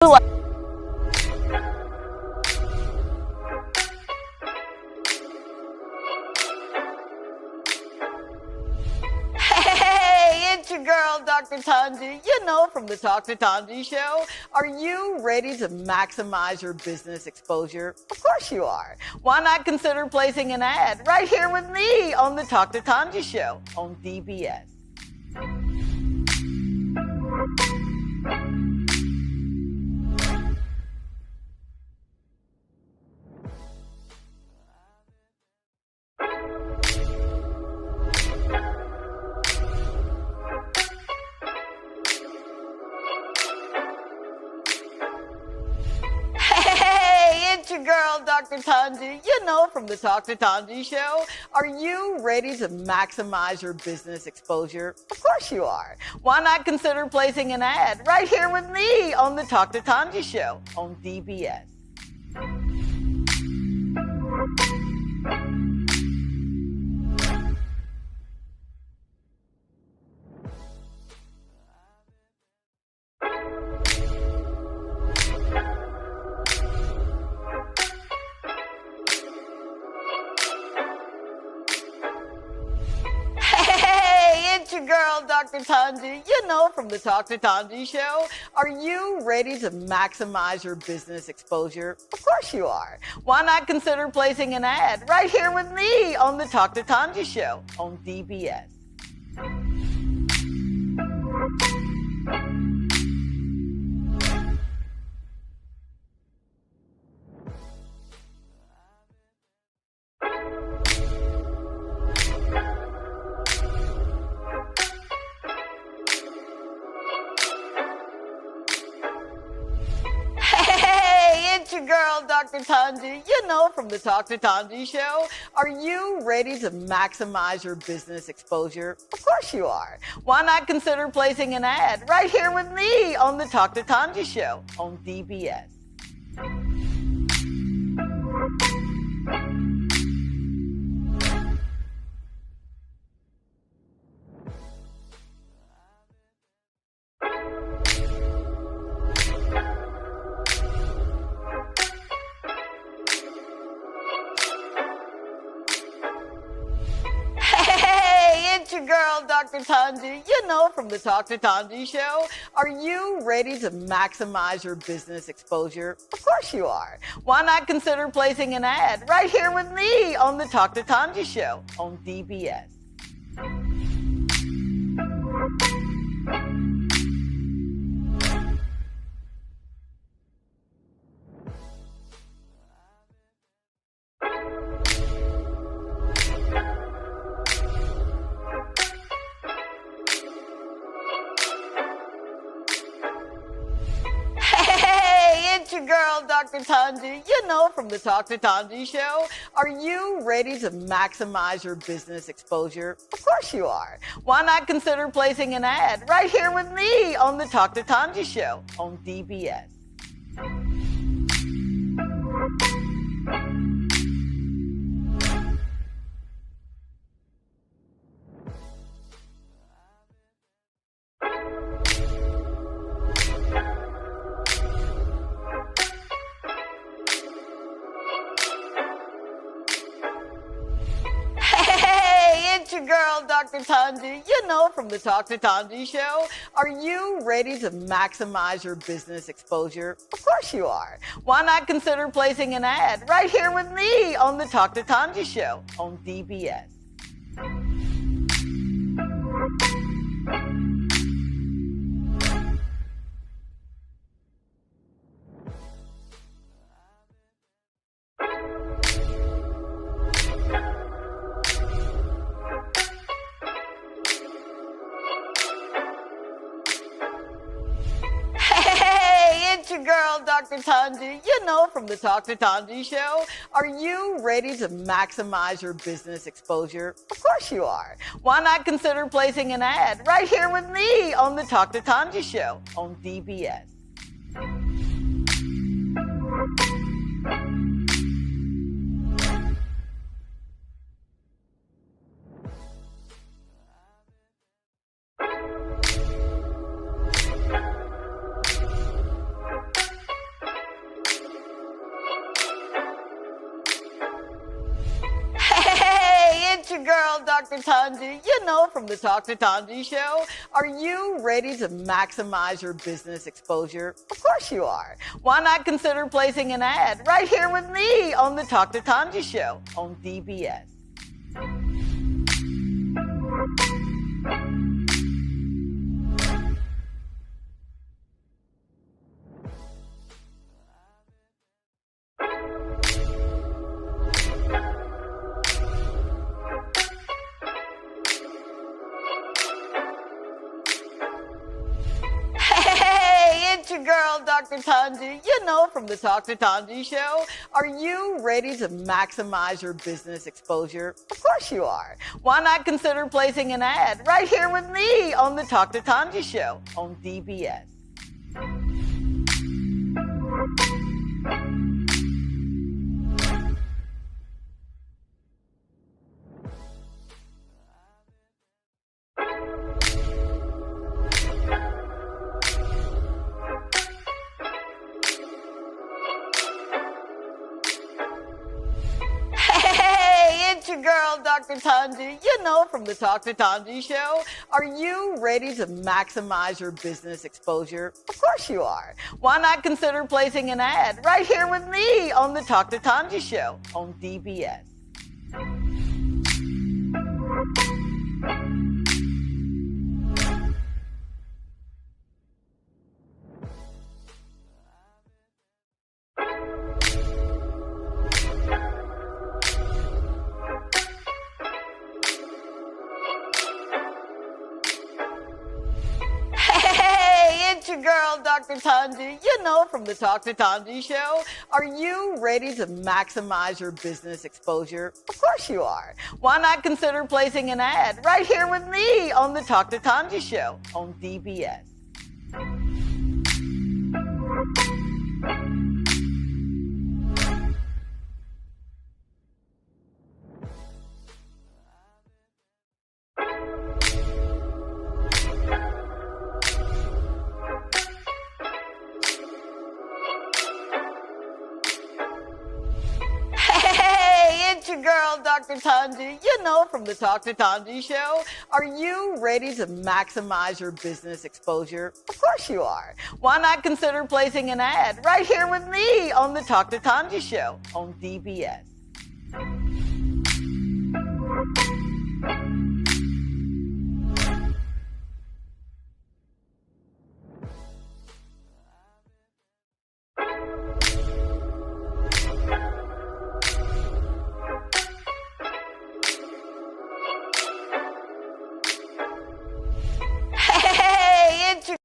Hey, it's your girl, Dr. Tongie. You know, from the Talk to Tongie show. Are you ready to maximize your business exposure? Of course you are. Why not consider placing an ad right here with me on the Talk to Tongie show on DBS? It's your girl, Dr. Tongie. You know, from the Talk to Tongie show. Are you ready to maximize your business exposure? Of course you are. Why not consider placing an ad right here with me on the Talk to Tongie show on DBS? It's your girl, Dr. Tongie. You know, from the Talk to Tongie show. Are you ready to maximize your business exposure? Of course you are. Why not consider placing an ad right here with me on the Talk to Tongie show on DBS? It's your girl, Dr. Tongie. You know, from the Talk to Tongie show. Are you ready to maximize your business exposure? Of course you are. Why not consider placing an ad right here with me on the Talk to Tongie show on DBS? It's your girl, Dr. Tongie. You know, from the Talk to Tongie show. Are you ready to maximize your business exposure? Of course you are. Why not consider placing an ad right here with me on the Talk to Tongie show on DBS? It's your girl, Dr. Tongie. You know, from the Talk to Tongie show. Are you ready to maximize your business exposure? Of course you are. Why not consider placing an ad right here with me on the Talk to Tongie show on DBS? It's your girl, Dr. Tongie. You know, from the Talk to Tongie show. Are you ready to maximize your business exposure? Of course you are. Why not consider placing an ad right here with me on the Talk to Tongie show on DBS? It's your girl, Dr. Tongie. You know, from the Talk to Tongie show. Are you ready to maximize your business exposure? Of course you are. Why not consider placing an ad right here with me on the Talk to Tongie show on DBS? girl, Dr. Tongie, you know, from the Talk to Tongie show. Are you ready to maximize your business exposure? Of course you are. Why not consider placing an ad right here with me on the Talk to Tongie show on DBS? It's your girl, Dr. Tongie, you know, from the Talk to Tongie show. Are you ready to maximize your business exposure? Of course you are. Why not consider placing an ad right here with me on the Talk to Tongie show on DBS? It's your girl, Dr. Tongie, you know, from the Talk to Tongie show. Are you ready to maximize your business exposure? Of course you are. Why not consider placing an ad right here with me on the Talk to Tongie show on DBS? It's your girl, Dr. Tongie, you know, from the Talk to Tongie show. Are you ready to maximize your business exposure? Of course you are. Why not consider placing an ad right here with me on the Talk to Tongie show on DBS? It's your girl, Dr. Tongie, you know, from the Talk to Tongie show. Are you ready to maximize your business exposure? Of course you are. Why not consider placing an ad right here with me on the Talk to Tongie show on DBS? It's your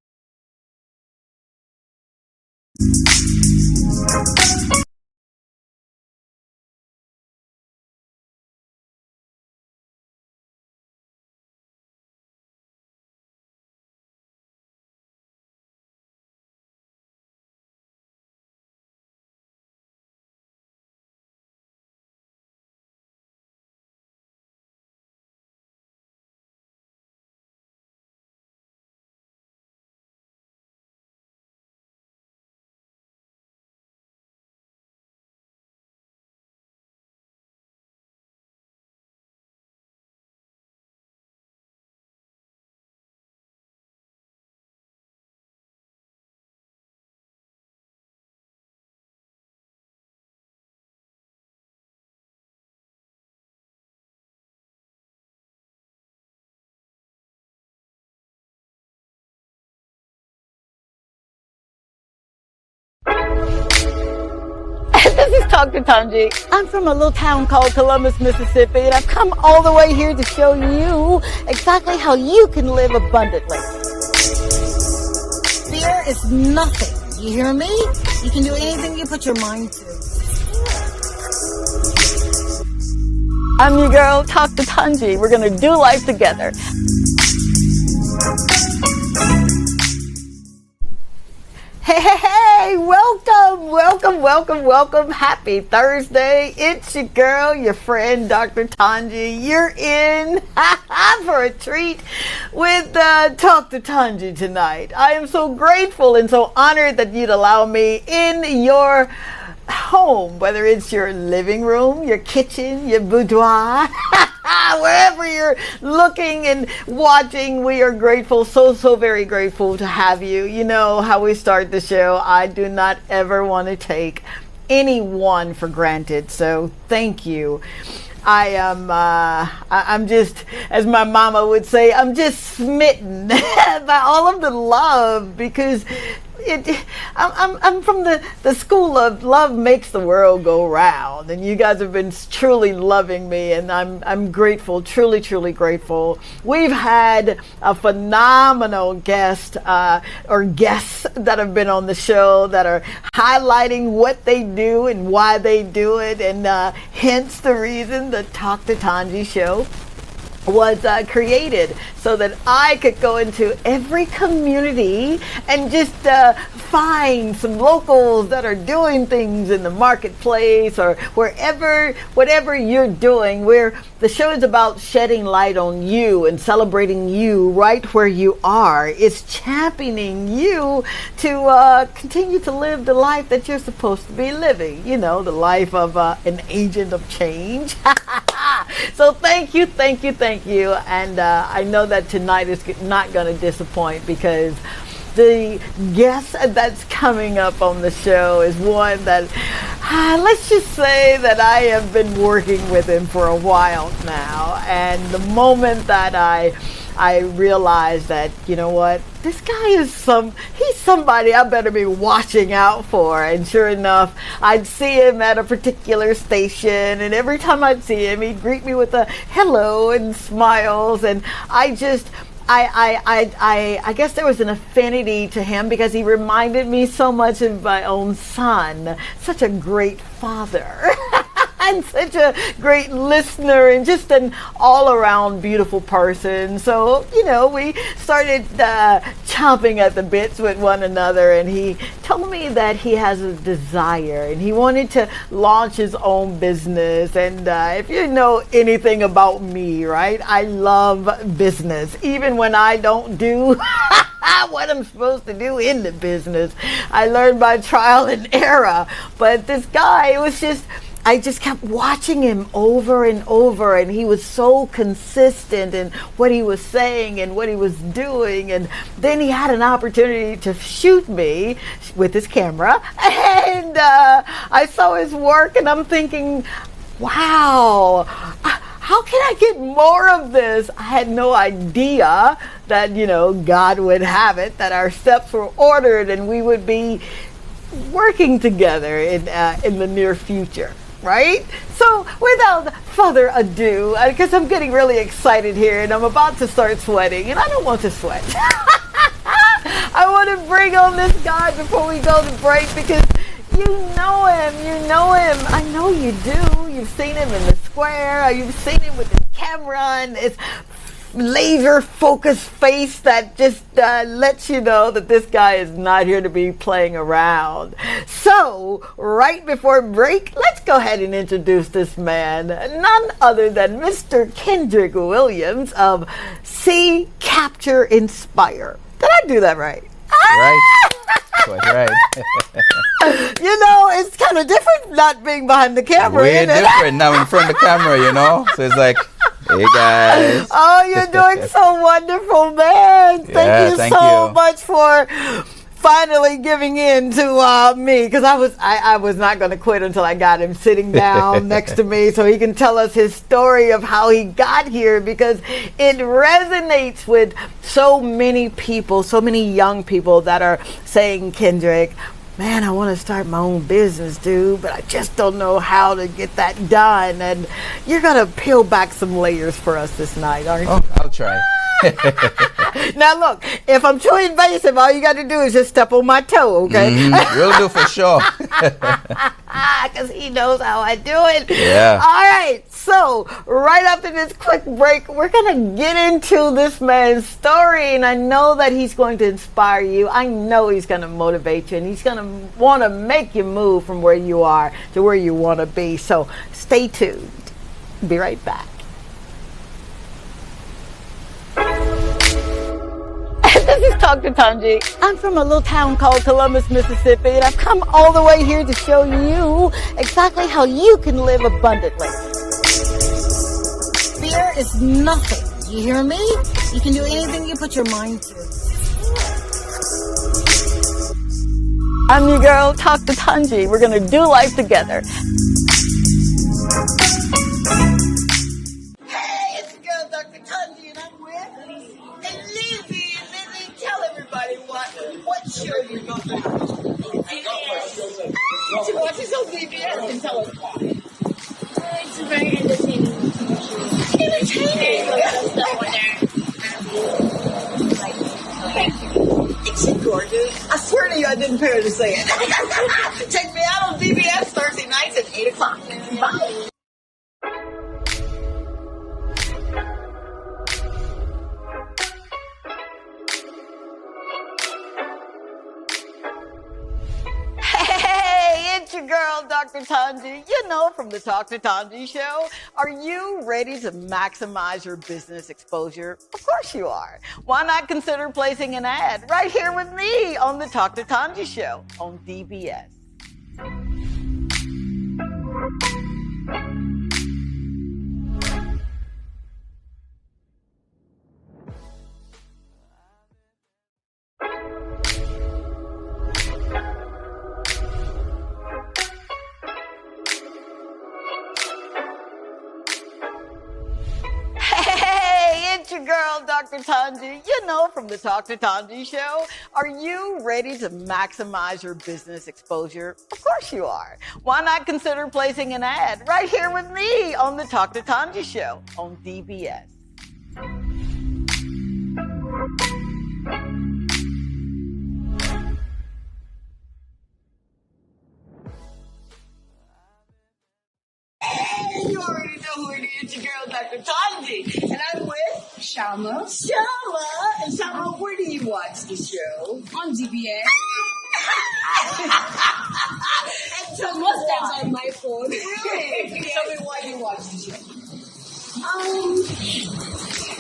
This is Dr. Tongie. I'm from a little town called Columbus, Mississippi, and I've come all the way here to show you exactly how you can live abundantly. Fear is nothing. You hear me? You can do anything you put your mind to. I'm your girl, Dr. Tongie. We're going to do life together. Hey, welcome. Happy Thursday. It's your girl, your friend, Dr. Tongie. You're in for a treat with Talk to Tongie tonight. I am so grateful and so honored that you'd allow me in your home, whether it's your living room, your kitchen, your boudoir, Wherever you're looking and watching, we are grateful, so very grateful to have you. You know how we start the show. I do not ever want to take anyone for granted, so thank you. I'm just, as my mama would say, I'm just smitten by all of the love, because I'm from the school of love makes the world go round, and you guys have been truly loving me, and I'm grateful, truly grateful. We've had a phenomenal guest or guests that have been on the show that are highlighting what they do and why they do it, and hence the reason the Talk to Tongie show was created, so that I could go into every community and just find some locals that are doing things in the marketplace or wherever, whatever you're doing, where the show is about shedding light on you and celebrating you right where you are. It's championing you to continue to live the life that you're supposed to be living, you know, the life of an agent of change. So thank you. And I know that tonight is not going to disappoint, because the guest that's coming up on the show is one that, let's just say that I have been working with him for a while now. And the moment that I realized that, you know what, this guy is he's somebody I better be watching out for. And sure enough, I'd see him at a particular station, and every time I'd see him, he'd greet me with a hello and smiles. And I guess there was an affinity to him, because he reminded me so much of my own son. Such a great father. And such a great listener, and just an all-around beautiful person. So, you know, we started chomping at the bits with one another, and he told me that he has a desire and he wanted to launch his own business. And if you know anything about me, right, I love business, even when I don't do what I'm supposed to do in the business. I learned by trial and error. But this guy, it was just, I just kept watching him over and over, and he was so consistent in what he was saying and what he was doing. And then he had an opportunity to shoot me with his camera, and I saw his work, and I'm thinking, wow, how can I get more of this? I had no idea that, you know, God would have it, that our steps were ordered and we would be working together in the near future. Right? So without further ado, because I'm getting really excited here and I'm about to start sweating, and I don't want to sweat. I want to bring on this guy before we go to break, because you know him. I know you do. You've seen him in the square. You've seen him with his camera and his laser focused face that just lets you know that this guy is not here to be playing around. So right before break, let's go ahead and introduce this man, none other than Mr. Kendrick Williams of See, Capture, Inspire. Did I do that right? Right. Quite right. You know, it's kind of different not being behind the camera. Way different now in front of the camera, you know? So it's like, hey guys. Oh, you're doing so wonderful, man. Thank you so much for finally giving in to me, because I was not going to quit until I got him sitting down next to me so he can tell us his story of how he got here, because it resonates with so many people, so many young people that are saying, Kendrick, man, I want to start my own business, dude, but I just don't know how to get that done. And you're going to peel back some layers for us this night, aren't you? Oh, I'll try. Now, look, if I'm too invasive, all you got to do is just step on my toe, okay? Will do for sure. Because he knows how I do it. Yeah. All right. So, right after this quick break, we're going to get into this man's story. And I know that he's going to inspire you. I know he's going to motivate you. And he's going to want to make you move from where you are to where you want to be. So, stay tuned. Be right back. This is Talk to Tongie. I'm from a little town called Columbus, Mississippi, and I've come all the way here to show you exactly how you can live abundantly. Fear is nothing. You hear me? You can do anything you put your mind to. I'm your girl, Dr. Tongie. We're going to do life together. Hey, it's your girl, Dr. Tongie, and I'm with Lizzie. And Lizzie, tell everybody what show you go to. She watches on CBS and tell us why. It's very entertaining. Entertaining. Isn't she gorgeous? I swear to you, I didn't pay her to say it. Check me out on CBS Thursday nights at 8 o'clock. Bye. Hey, it's your girl, Dr. Tongie. You know, from the Talk to Tongie show. Are you ready to maximize your business exposure? Of course you are. Why not consider placing an ad right here with me on the Talk to Tongie show on DBS? It's your girl, Dr. Tongie. You know, from the Talk to Tongie show. Are you ready to maximize your business exposure? Of course you are. Why not consider placing an ad right here with me on the Talk to Tongie show on DBS? You already know who it is, your girl, Dr. Tongie. And I'm with Shama Shama. And Shama, where do you watch the show? on DBS. And tell me Most why. times on my phone. Really? Tell me why you watch the show.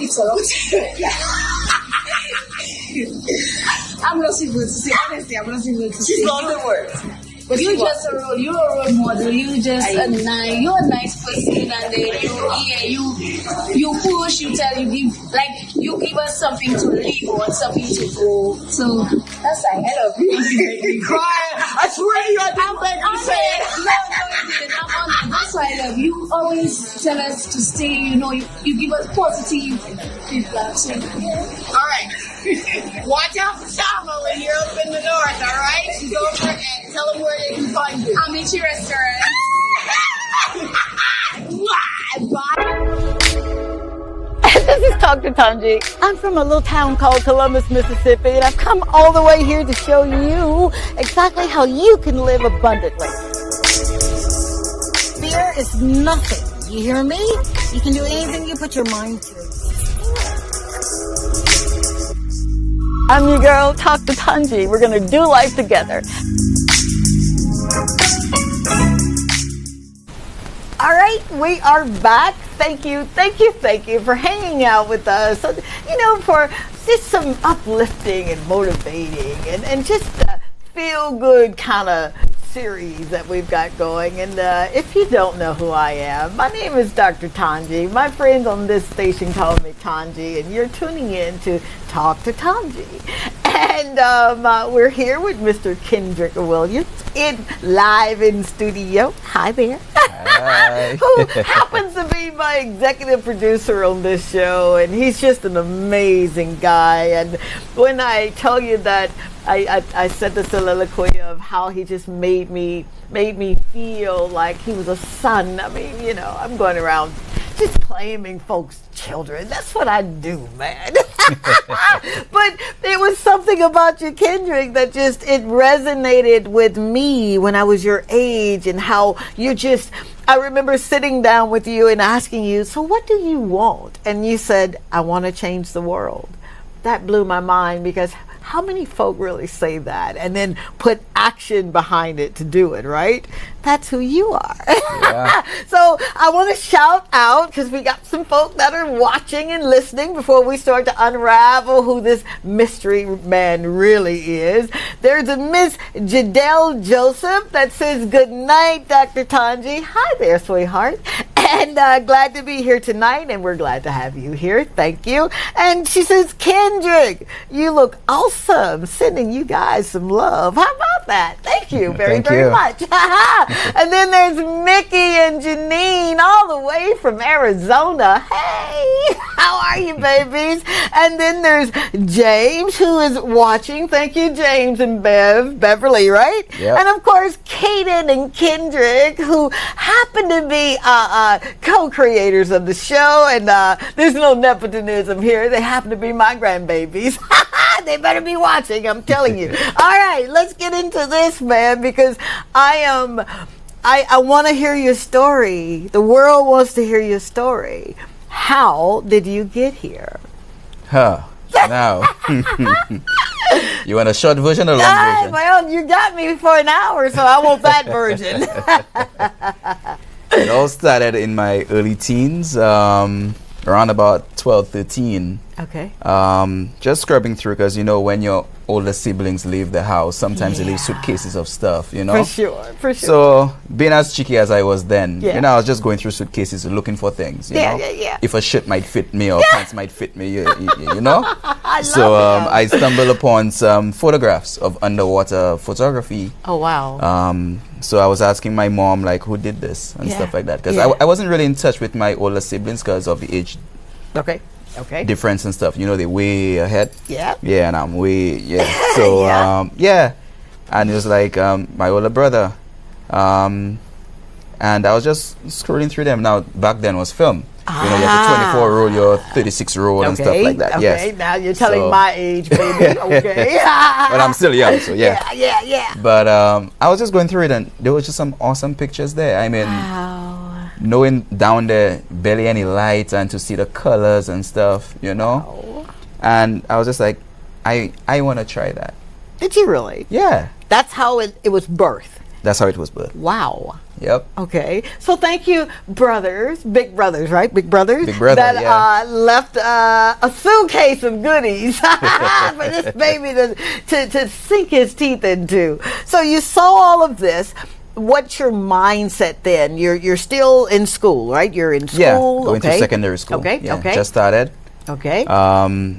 It's a lot. I'm not able to say, honestly, I'm not able to say. She's lost her words. But you're a role model. You're a nice person, and then you push, you tell, you give us something to live or something to go. So that's ahead of you. You make me cry. I swear to you, I didn't beg you to say it. No, I'm on that. That's why I love you. Always tell us to stay. You give us positive feedback. So, yeah. All right. Watch out for Shama when you're up in the north, all right? She's over and tell them where they can find you. I'm at your restaurant. This is Dr. Tongie. I'm from a little town called Columbus, Mississippi, and I've come all the way here to show you exactly how you can live abundantly. Fear is nothing. You hear me? You can do anything you put your mind to. I'm your girl, Dr. Tongie. We're going to do life together. All right, we are back. Thank you for hanging out with us. So, for just some uplifting and motivating and just a feel-good kind of series that we've got going. And if you don't know who I am, my name is Dr. Tongie. My friends on this station call me Tongie, and you're tuning in to Talk to Tongie. And we're here with Mr. Kendrick Williams live in studio. Hi there. Hi. Who happens to be my executive producer on this show, and he's just an amazing guy. And when I tell you that I said the soliloquy of how he just made me feel like he was a son. I mean, I'm going around just claiming folks' children. That's what I do, man. But there was something about you, Kendrick, that it resonated with me when I was your age, and how I remember sitting down with you and asking you, so what do you want? And you said, I want to change the world. That blew my mind, because how many folk really say that and then put action behind it to do it, right? That's who you are. Yeah. So I want to shout out, because we got some folk that are watching and listening before we start to unravel who this mystery man really is. There's a Miss Jadelle Joseph that says, good night, Dr. Tongie. Hi there, sweetheart. And glad to be here tonight, and we're glad to have you here. Thank you. And she says, Kendrick, you look awesome. Sending you guys some love. How about that? Thank you very much. And then there's Mickey and Janine all the way from Arizona. Hey, how are you, babies? And then there's James, who is watching. Thank you, James and Beverly, right? Yep. And of course, Kaden and Kendrick, who happen to be co-creators of the show. And there's no nepotism here. They happen to be my grandbabies. They better be watching, I'm telling you. All right, let's get into this, man, because I want to hear your story. The world wants to hear your story. How did you get here? Now, you want a short version or long version? Well, you got me for an hour, so I want that version. It all started in my early teens, around about 12, 13. Okay. Just scrubbing through, because when your older siblings leave the house, sometimes they leave suitcases of stuff, For sure. So being as cheeky as I was then, I was just going through suitcases looking for things, you know? If a shirt might fit me or pants might fit me, you know? I stumbled upon some photographs of underwater photography. Oh, wow. So I was asking my mom, like, who did this and stuff like that, because I wasn't really in touch with my older siblings because of the age difference and stuff. They're way ahead. Yeah, and I'm way, So, and it was like my older brother. And I was just scrolling through them. Now, back then was film. You have the 24 roll, your 36 roll and stuff like that. Okay, now you're telling my age, baby. Okay. But I'm still young, so yeah. Yeah. But I was just going through it, and there was just some awesome pictures there. I mean, knowing down there, barely any light, and to see the colors and stuff, And I was just like, I want to try that. Did you really? Yeah. That's how it was birthed. That's how it was birthed. Wow. Yep. Okay. So thank you, brothers, big brothers, right? Big brothers. Big brother, that left a suitcase of goodies for this baby to sink his teeth into. So you saw all of this. What's your mindset then? You're still in school, right? You're in school. Yeah, going to secondary school. Okay. Yeah, Okay. Just started. Okay.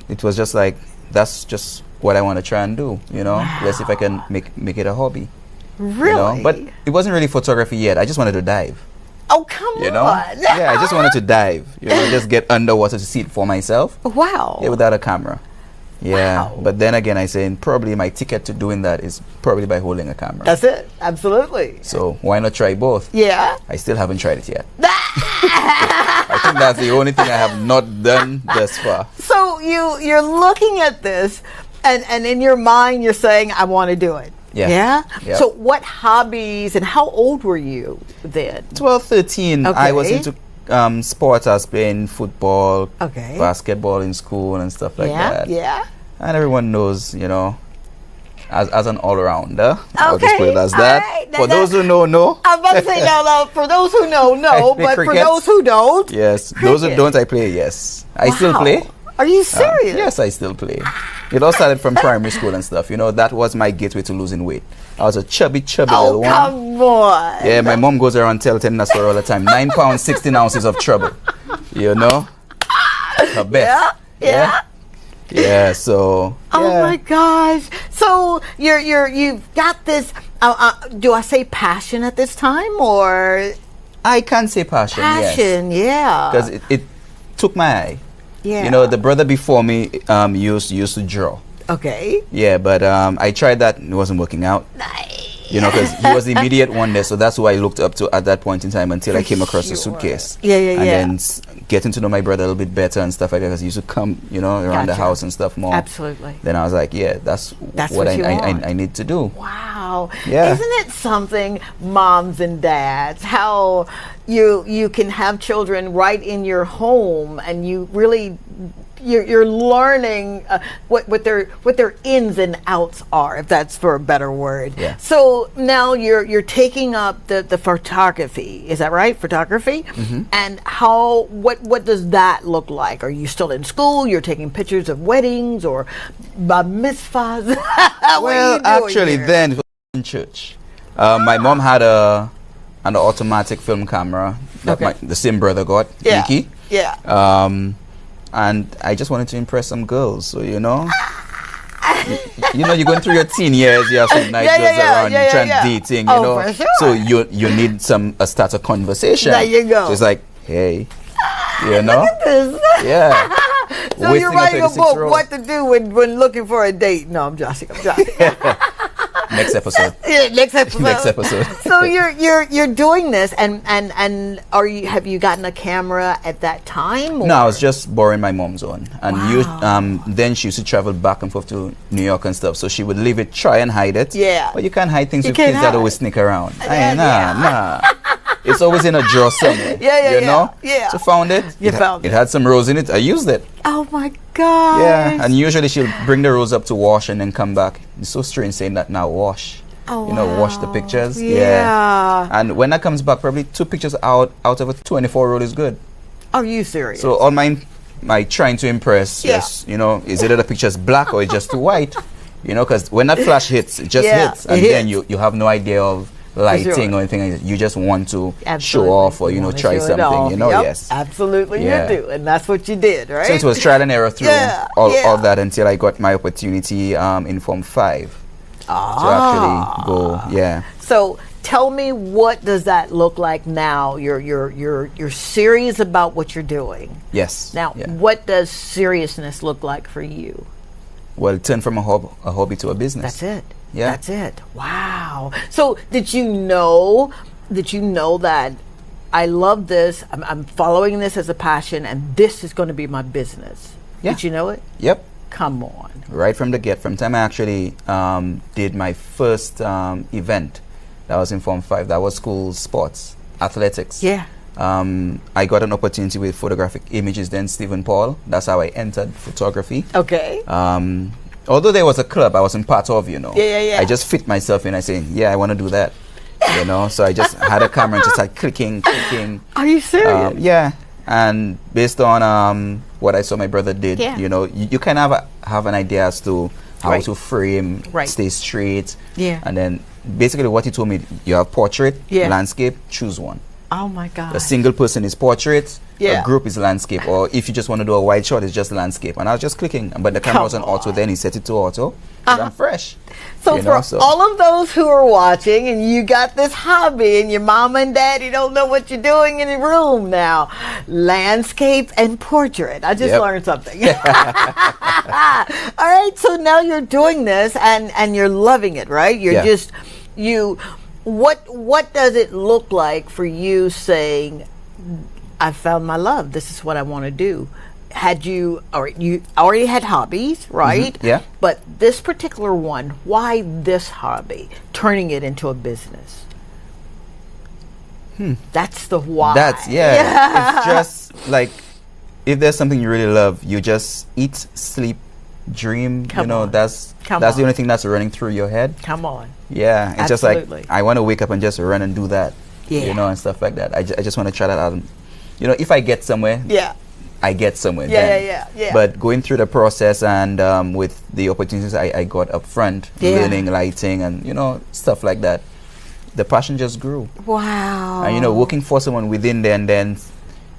It was just like, that's just what I want to try and do. Let's see if I can make it a hobby. Really? But it wasn't really photography yet. I just wanted to dive. Oh, come on. Yeah, I just wanted to dive. Just get underwater to see it for myself. Wow. Yeah, without a camera. Yeah. Wow. But then again, I say probably my ticket to doing that is probably by holding a camera. That's it. Absolutely. So why not try both? Yeah. I still haven't tried it yet. I think that's the only thing I have not done thus far. So you're looking at this, and in your mind you're saying, I want to do it. Yeah? Yep. So what hobbies, and how old were you then? 12, 13. Okay. I was into sports. I was playing football, Okay. basketball in school and stuff like that. Yeah. And everyone knows, as an all-rounder. I'll just Okay, put it as all that. right. For those who know, no. I'm about to say no. For those who know, no. I play But for cricket. those who don't, Yes. Those who cricket. don't, I play, yes. I still Wow. play. Are you serious? Yes, I still play. It all started from primary school and stuff. That was my gateway to losing weight. I was a chubby little one. Come on. Yeah, my mom goes around telling that story all the time. 9 pounds, 16 ounces of trouble. Her best. Yeah, so. Oh my gosh! So you've got this. Do I say passion at this time, or I can say passion, yes. passion? Yeah. Because it took my eye. Yeah. The brother before me used to draw. Okay. Yeah, but I tried that and it wasn't working out. Because he was the immediate one there, so that's who I looked up to at that point in time until I came across the suitcase. Yeah. And then getting to know my brother a little bit better and stuff like that, because he used to come, around the house and stuff more. Absolutely. Then I was like, yeah, that's what I need to do. Wow. Yeah. Isn't it something, moms and dads, how you can have children right in your home, and you really you're learning what their ins and outs are, if that's for a better word. Yeah. So now you're taking up the photography. Is that right? Photography? Mm-hmm. And what does that look like? Are you still in school? You're taking pictures of weddings or mitzvahs? Well, actually, then it was in church. My mom had an automatic film camera. that the same brother got, Nikki. Yeah. And I just wanted to impress some girls. So, you know, you're going through your teen years, you have some nice girls around, you're trying dating, you know. For sure. So you need a start a conversation. There you go. So it's like, hey, you know. Look at this. Yeah. So you're writing a book, what to do when looking for a date. No, I'm joshing. Next episode. Yeah, next episode. Next episode. So you're doing this, and have you gotten a camera at that time? Or? No, I was just borrowing my mom's one, and then she used to travel back and forth to New York and stuff. So she would leave it, try and hide it. Yeah. But you can't hide things with kids that always sneak around. Nah. It's always in a drawer somewhere. You know? Yeah. So found it. Found it. It had some rose in it. I used it. Oh my God. Yeah. And usually she'll bring the rose up to wash and then come back. It's so strange saying that now, wash. Oh, you know, wash the pictures. Yeah. And when that comes back, probably 2 pictures out of a 24 roll is good. Are you serious? So all my trying to impress, just, you know, is it that the picture's black or it's just too white? You know, because when that flash hits, it just hits. And then you have no idea of lighting or anything. You just want to show off or, you know, try something, you know. Yes, absolutely, you do. And that's what you did, right? So it was trial and error through all that until I got my opportunity in Form 5 to actually go. So tell me, what does that look like now? You're serious about what you're doing. Yes. Now, what does seriousness look like for you? Well, turn from a hobby to a business. That's it. Yeah. That's it. Wow. So did you know that I love this, I'm following this as a passion, and this is going to be my business? Yeah. Did you know it? Yep. Come on. Right from the get, from time I actually did my first event, that was in Form 5, that was school sports, athletics. Yeah. I got an opportunity with Photographic Images, then Stephen Paul. That's how I entered photography. Okay. Although there was a club I wasn't part of, you know. Yeah. I just fit myself in. I say, I want to do that, you know. So I just had a camera and just started clicking. Are you serious? Yeah. And based on what I saw my brother did, you know, you kind of have an idea as to how to frame, stay straight. Yeah. And then basically what he told me, you have portrait, landscape, choose one. Oh my God. A single person is portrait, a group is landscape, or if you just want to do a wide shot, it's just landscape. And I was just clicking, but the camera was on auto, then he set it to auto. I'm fresh. So for all of those who are watching and you got this hobby and your mama and daddy don't know what you're doing in the room now, landscape and portrait. I just learned something. All right, so now you're doing this and you're loving it, right? You're just, what does it look like for you saying, I found my love, this is what I want to do? You already had hobbies, right? Mm-hmm. Yeah. But this particular one, why this hobby? Turning it into a business. That's the why. It's just like, if there's something you really love, you just eat, sleep, dream. That's the only thing that's running through your head. Come on. Yeah. It's absolutely. Just like, I want to wake up and just run and do that. Yeah. You know, and stuff like that. I just want to try that out. You know, if I get somewhere. Yeah. I get somewhere. Yeah. But going through the process and with the opportunities I got up front, learning lighting and, you know, stuff like that, the passion just grew. Wow. And, you know, working for someone within there, and then,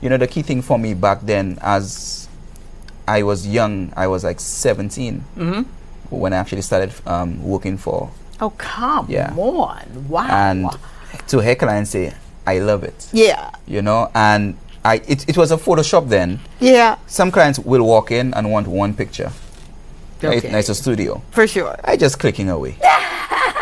you know, the key thing for me back then, as I was young, I was like 17 when I actually started working for. Oh, come on. Wow. And to her clients say, I love it. Yeah. You know, and it was a Photoshop then. Yeah. Some clients will walk in and want one picture. Okay. It's a studio. For sure. I just clicking away.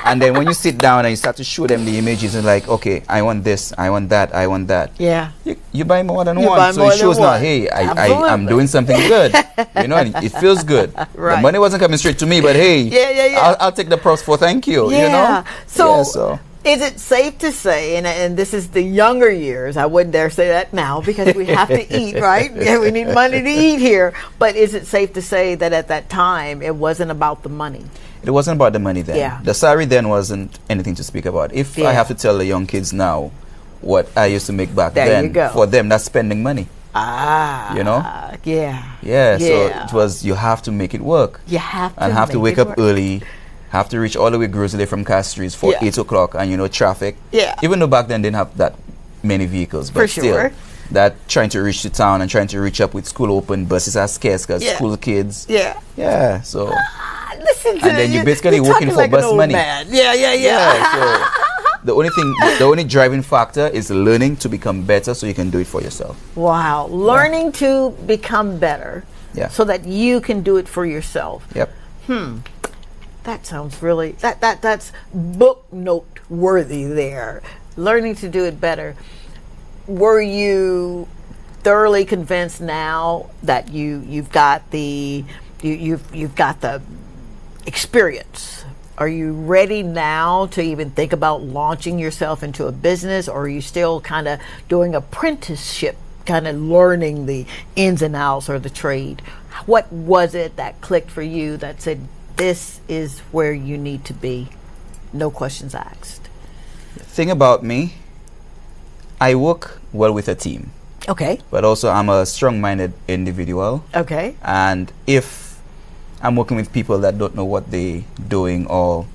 And then when you sit down and you start to show them the images and like, okay, I want this, I want that, I want that. Yeah. You buy more than one. So it shows now, hey, I'm doing something good. You know, and it feels good. Right. The money wasn't coming straight to me, but hey, I'll take the props for thank you. Yeah. You know? So is it safe to say, and this is the younger years, I wouldn't dare say that now because we have to eat, right? Yeah, we need money to eat here. But is it safe to say that at that time, it wasn't about the money? It wasn't about the money then. Yeah. The salary then wasn't anything to speak about. If I have to tell the young kids now what I used to make back then, for them, that's spending money. You know? Yeah. So it was, you have to make it work. You have to and have to wake up early. Have to reach all the way Grizzly from Castries for 8 o'clock and, you know, traffic. Yeah. Even though back then didn't have that many vehicles, but still, that trying to reach the town and trying to reach up with school open, buses are scarce because school kids. Yeah. So. Listen to and then you're basically working for like bus money. Yeah. So the only driving factor is learning to become better so you can do it for yourself. Wow. Learning to become better. Yeah. So that you can do it for yourself. Yep. That sounds really that's book note worthy there. Learning to do it better. Were you thoroughly convinced now that you've got the experience? Are you ready now to even think about launching yourself into a business, or are you still kind of doing apprenticeship, kind of learning the ins and outs or the trade? What was it that clicked for you that said, this is where you need to be, no questions asked? The thing about me, I work well with a team. Okay. But also I'm a strong-minded individual. Okay. And if I'm working with people that don't know what they're doing or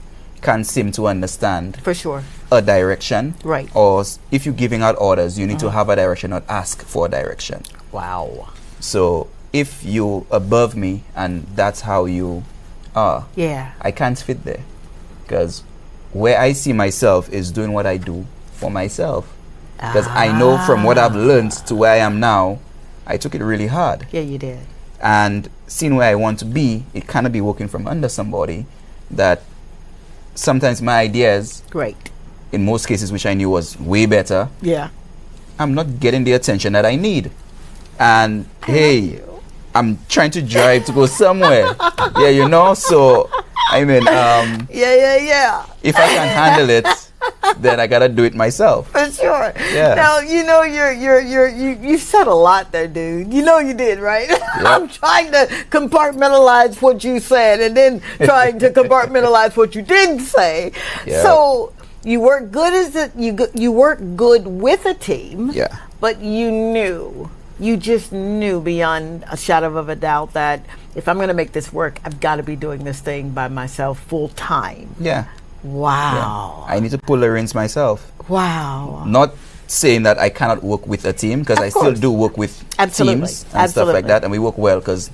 can't seem to understand for sure a direction, right? Or if you're giving out orders, you need to have a direction, not ask for a direction. Wow. So if you're above me and that's how you are, I can't fit there, because where I see myself is doing what I do for myself. Because I know from what I've learned to where I am now, I took it really hard. Yeah, you did. And seeing where I want to be, it cannot be working from under somebody that sometimes my ideas, in most cases, which I knew was way better, I'm not getting the attention that I need. And hey, I'm trying to drive to go somewhere. So I mean, if I can handle it, then I gotta do it myself. For sure. Yeah. Now you said a lot there, dude. You know you did, right? Yep. I'm trying to compartmentalize what you said and then trying to compartmentalize what you didn't say. Yep. So you work good you work good with a team. Yeah. But you just knew beyond a shadow of a doubt that if I'm going to make this work, I've got to be doing this thing by myself full time. Yeah. Wow. Yeah. I need to pull the reins myself. Wow. Not saying that I cannot work with a team, because I still do work with teams and stuff like that, and we work well because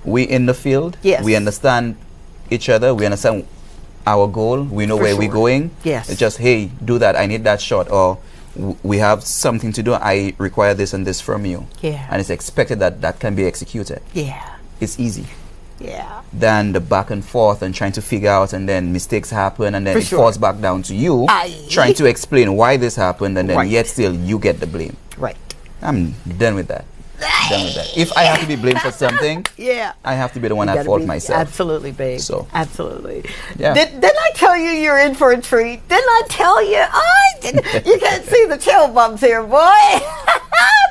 we in the field. Yes. We understand each other. We understand our goal. We know where we're going. Yes. It's just, hey, do that. I need that shot. Or we have something to do. I require this and this from you. Yeah. And it's expected that that can be executed. Yeah. It's easy. Yeah. Than the back and forth and trying to figure out, and then mistakes happen, and then it falls back down to you trying to explain why this happened, and then yet still you get the blame. Right. I'm done with that. If I have to be blamed for something, I have to be the one at fault myself. Absolutely, babe. So absolutely. Yeah. Didn't I tell you you're in for a treat? Didn't I tell you? You can't see the tail bumps here, boy.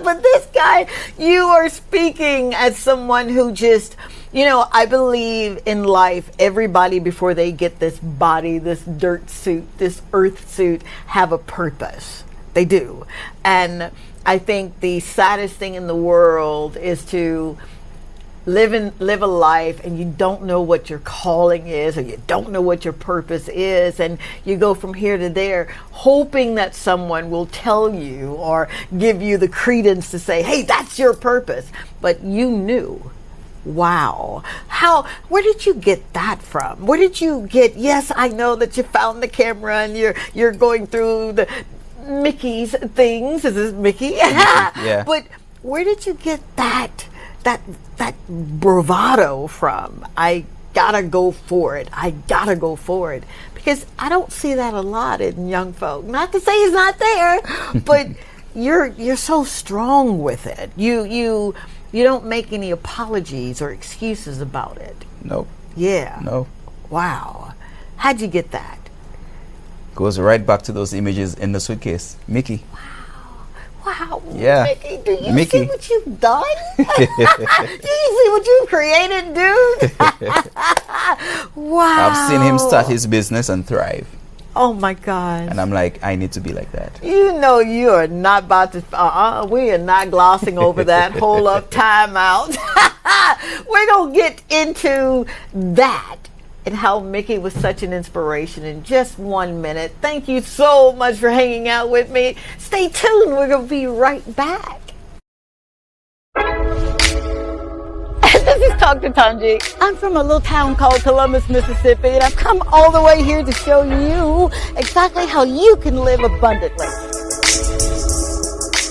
But this guy, you are speaking as someone who just, I believe in life, everybody before they get this body, this dirt suit, this earth suit, have a purpose. They do. And I think the saddest thing in the world is to live a life and you don't know what your calling is, or you don't know what your purpose is, and you go from here to there hoping that someone will tell you or give you the credence to say, hey, that's your purpose. But you knew. Wow. Where did you get that from? Where did you get, yes, I know that you found the camera and you're going through the Mickey's things. Is this Mickey? Yeah. But where did you get that bravado from? I gotta go for it. Because I don't see that a lot in young folk. Not to say it's not there, but you're so strong with it. You don't make any apologies or excuses about it. Nope. Yeah. No. Wow. How'd you get that? Goes right back to those images in the suitcase. Mickey. Wow. Yeah. Mickey, do you see what you've done? Do you see what you've created, dude? Wow. I've seen him start his business and thrive. Oh my God. And I'm like, I need to be like that. You are not about to, we are not glossing over that. Hold up, time out. We're going to get into that. and how Mickey was such an inspiration in just 1 minute. Thank you so much for hanging out with me. Stay tuned. We're going to be right back. This is Dr. Tongie. I'm from a little town called Columbus, Mississippi, and I've come all the way here to show you exactly how you can live abundantly.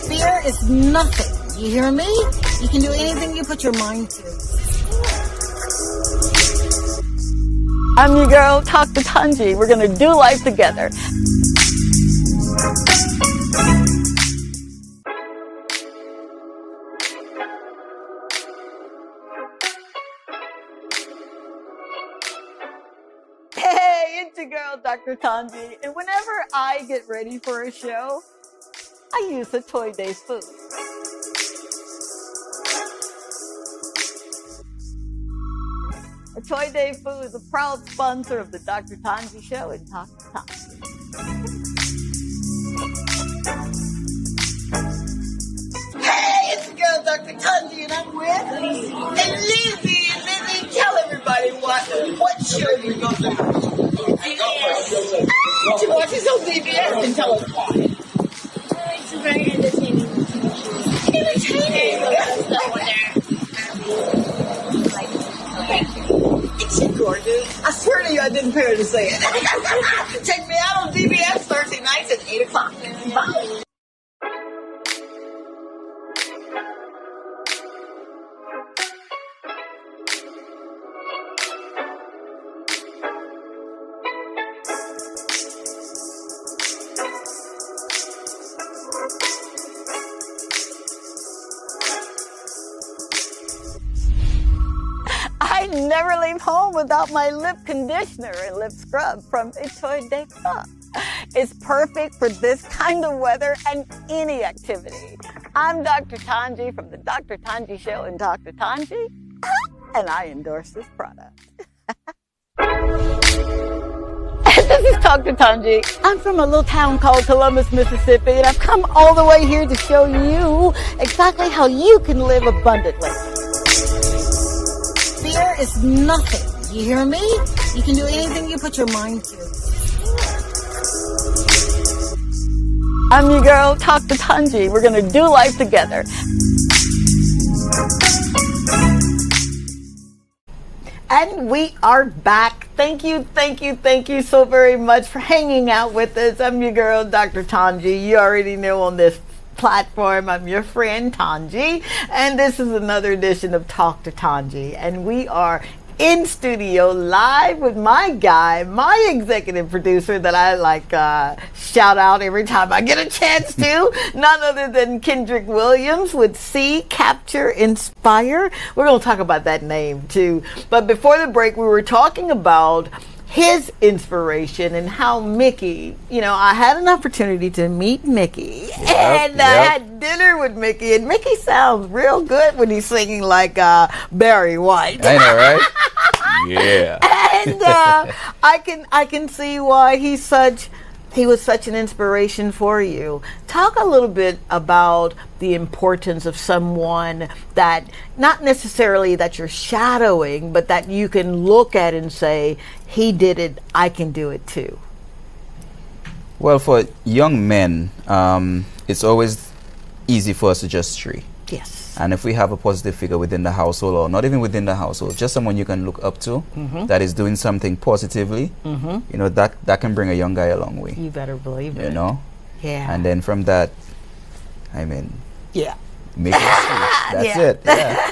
Fear is nothing. You hear me? You can do anything you put your mind to. I'm your girl, Dr. Tongie. We're going to do life together. Hey, it's your girl, Dr. Tongie. And whenever I get ready for a show, I use the Toy Day food. A Toy Day Food is a proud sponsor of the Dr. Tongie Show and Dr. Tongie. Hey, it's the girl, Dr. Tongie, and I'm with Lizzie. And Lizzie, tell everybody what show you're going to do. DBS. She watches on DBS and tell us why. It's very entertaining. Entertaining. Isn't she gorgeous? I swear to you, I didn't pay her to say it. Check me out on DBS Thursday nights at 8 o'clock. Bye. I never leave home without my lip conditioner and lip scrub from a Toy Day Club. It's perfect for this kind of weather and any activity. I'm Dr. Tongie from the Dr. Tongie Show and Dr. Tongie, and I endorse this product. This is Dr. Tongie. I'm from a little town called Columbus, Mississippi, and I've come all the way here to show you exactly how you can live abundantly. Fear is nothing. You hear me? You can do anything you put your mind to. I'm your girl, Dr. Tongie. We're going to do life together. And we are back. Thank you so very much for hanging out with us. I'm your girl, Dr. Tongie. You already know on this platform, I'm your friend Tongie, and this is another edition of Talk to Tongie, and we are in studio live with my guy, my executive producer that I shout out every time I get a chance to, none other than Kendrick Williams with See, Capture, Inspire. We're going to talk about that name too, but before the break we were talking about his inspiration and how Mickey, I had an opportunity to meet Mickey and I had dinner with Mickey, and Mickey sounds real good when he's singing like Barry White. I know, right? Yeah. And I can see why he was such an inspiration for you. Talk a little bit about the importance of someone that, not necessarily that you're shadowing, but that you can look at and say, he did it, I can do it too. Well, for young men, it's always easy for us to just stray. Yes. And if we have a positive figure within the household, or not even within the household, just someone you can look up to that is doing something positively, that can bring a young guy a long way. You better believe it. Yeah. And then from that, yeah. Make it That's it. Yeah.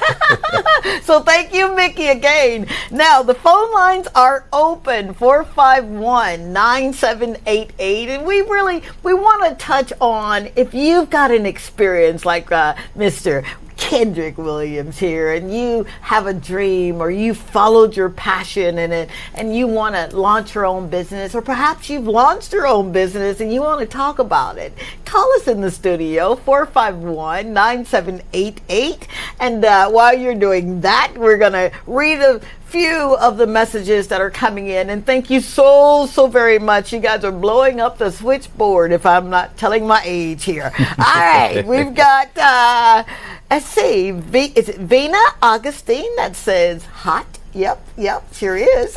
So thank you, Mickey, again. Now, the phone lines are open, 451-9788. And we want to touch on if you've got an experience like Mr. Kendrick Williams here, and you have a dream, or you followed your passion in it, and you want to launch your own business, or perhaps you've launched your own business and you want to talk about it. Call us in the studio, 451-9788. And while you're doing that, we're going to read a few of the messages that are coming in, and thank you so very much. You guys are blowing up the switchboard, if I'm not telling my age here. All right, we've got let's see, is it Vina Augustine that says hot Yep, sure is.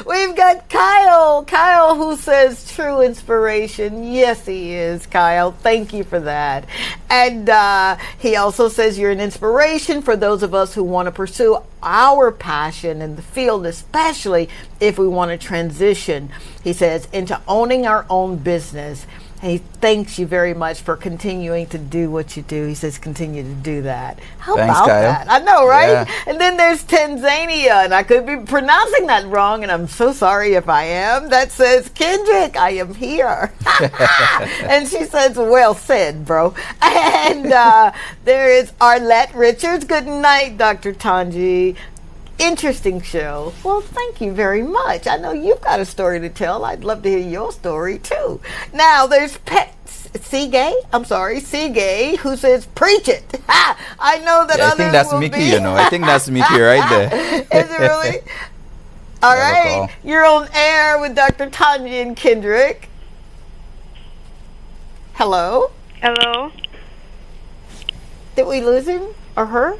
We've got Kyle who says true inspiration. Yes, he is, Kyle. Thank you for that. And he also says you're an inspiration for those of us who want to pursue our passion in the field, especially if we want to transition, he says, into owning our own business. He thanks you very much for continuing to do what you do. He says continue to do that. Thanks, about Kyle. That? I know, right? Yeah. And then there's Tanzania, and I could be pronouncing that wrong, and I'm so sorry if I am. That says, Kendrick, I am here. And she says, well said, bro. And there is Arlette Richards. Good night, Dr. Tongie. Interesting show. Well, thank you very much. I know you've got a story to tell. I'd love to hear your story too. Now there's Seagay, who says, preach it. I know that others I think that's Mickey, I think that's Mickey right there. Is it really? All right. You're on air with Dr. Tongie and Kendrick. Hello? Hello? Did we lose him or her?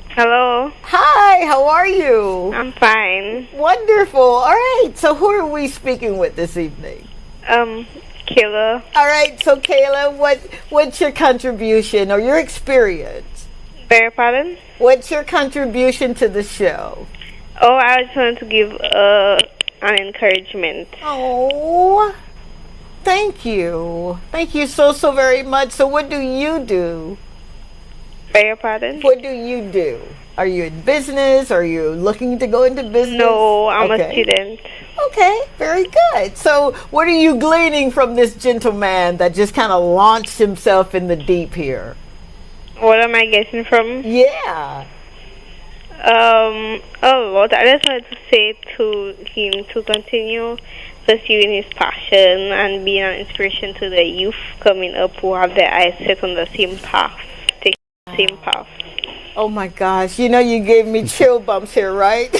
Hello. Hi, how are you? I'm fine. Wonderful. All right, so who are we speaking with this evening? Kayla. All right, so Kayla, what's your contribution or your experience? Beg pardon? What's your contribution to the show? Oh, I just wanted to give an encouragement. Oh, thank you. Thank you so very much. So what do you do? Beg your pardon? What do you do? Are you in business? Are you looking to go into business? No, I'm a student. Okay, very good. So what are you gleaning from this gentleman that just kind of launched himself in the deep here? What am I getting from? Yeah. I just wanted to say to him to continue pursuing his passion and being an inspiration to the youth coming up who have their eyes set on the same path. Same path. Oh my gosh, you gave me chill bumps here, right?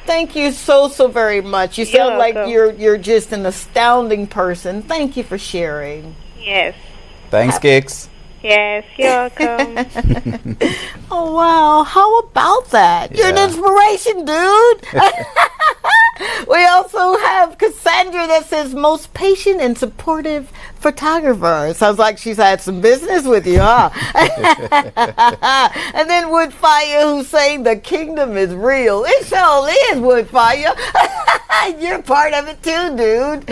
Thank you so very much. You sound like you're just an astounding person. Thank you for sharing. Yes. Thanks, Kicks. Yes, you're welcome. Oh wow, how about that? Yeah. You're an inspiration, dude. We also have Cassandra that says most patient and supportive photographer. Sounds like she's had some business with you, huh? And then Woodfire, who's saying the kingdom is real. It sure is, Woodfire. You're part of it too, dude.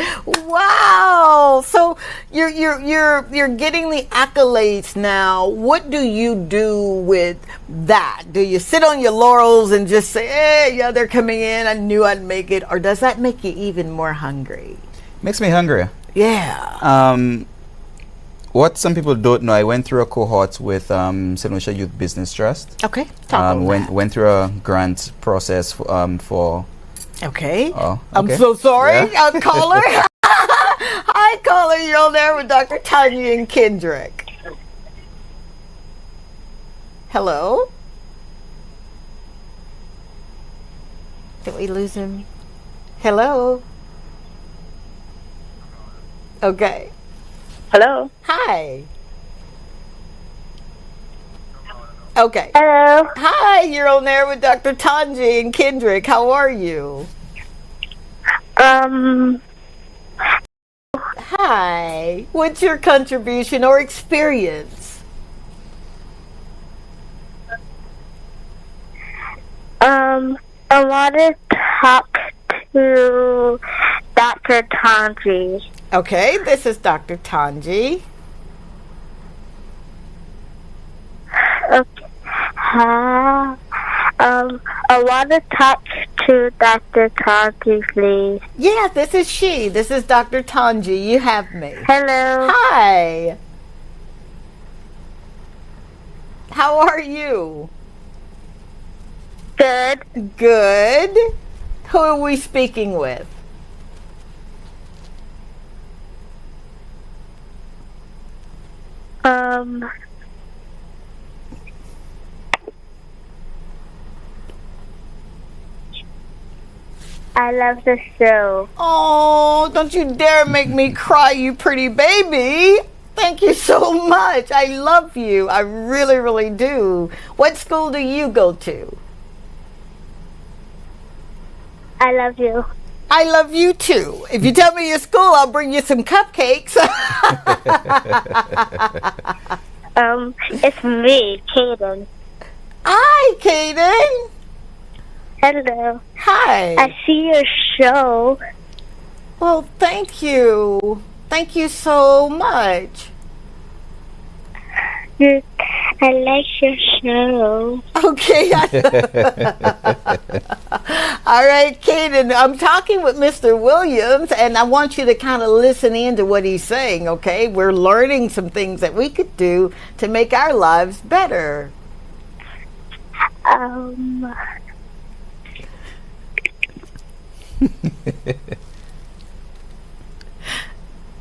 Wow. So you're getting the accolades now. What do you do with that? Do you sit on your laurels and just say, hey, yeah, they're coming in, I knew I'd make it? Or does that make you even more hungry? Makes me hungrier. Yeah. What some people don't know, I went through a cohort with St. Lucia Youth Business Trust. Okay. Went through a grant process for. Okay. Oh, okay. I'm so sorry. Yeah. Caller. Hi, caller. You're on there with Dr. Tongie and Kendrick. Hello. Did we lose him? Hello. Okay. Hello. Hi. Okay. Hello. Hi, you're on there with Dr. Tongie and Kendrick. How are you? Hi. What's your contribution or experience? I want to talk to Dr. Tongie. Okay, this is Dr. Tongie. Okay. I want to talk to Dr. Tongie, please. Yeah, this is she. This is Dr. Tongie. You have me. Hello. Hi. How are you? Good. Good. Who are we speaking with? I love the show. Oh, don't you dare make me cry, you pretty baby. Thank you so much. I love you. I really, really do. What school do you go to? I love you. I love you too. If you tell me your school, I'll bring you some cupcakes. It's me, Kaden. Hi, Kaden. Hello. Hi. I see your show. Well, thank you. Thank you so much. I like your show. Okay. All right, Kaden, I'm talking with Mr. Williams, and I want you to kind of listen in to what he's saying, okay? We're learning some things that we could do to make our lives better.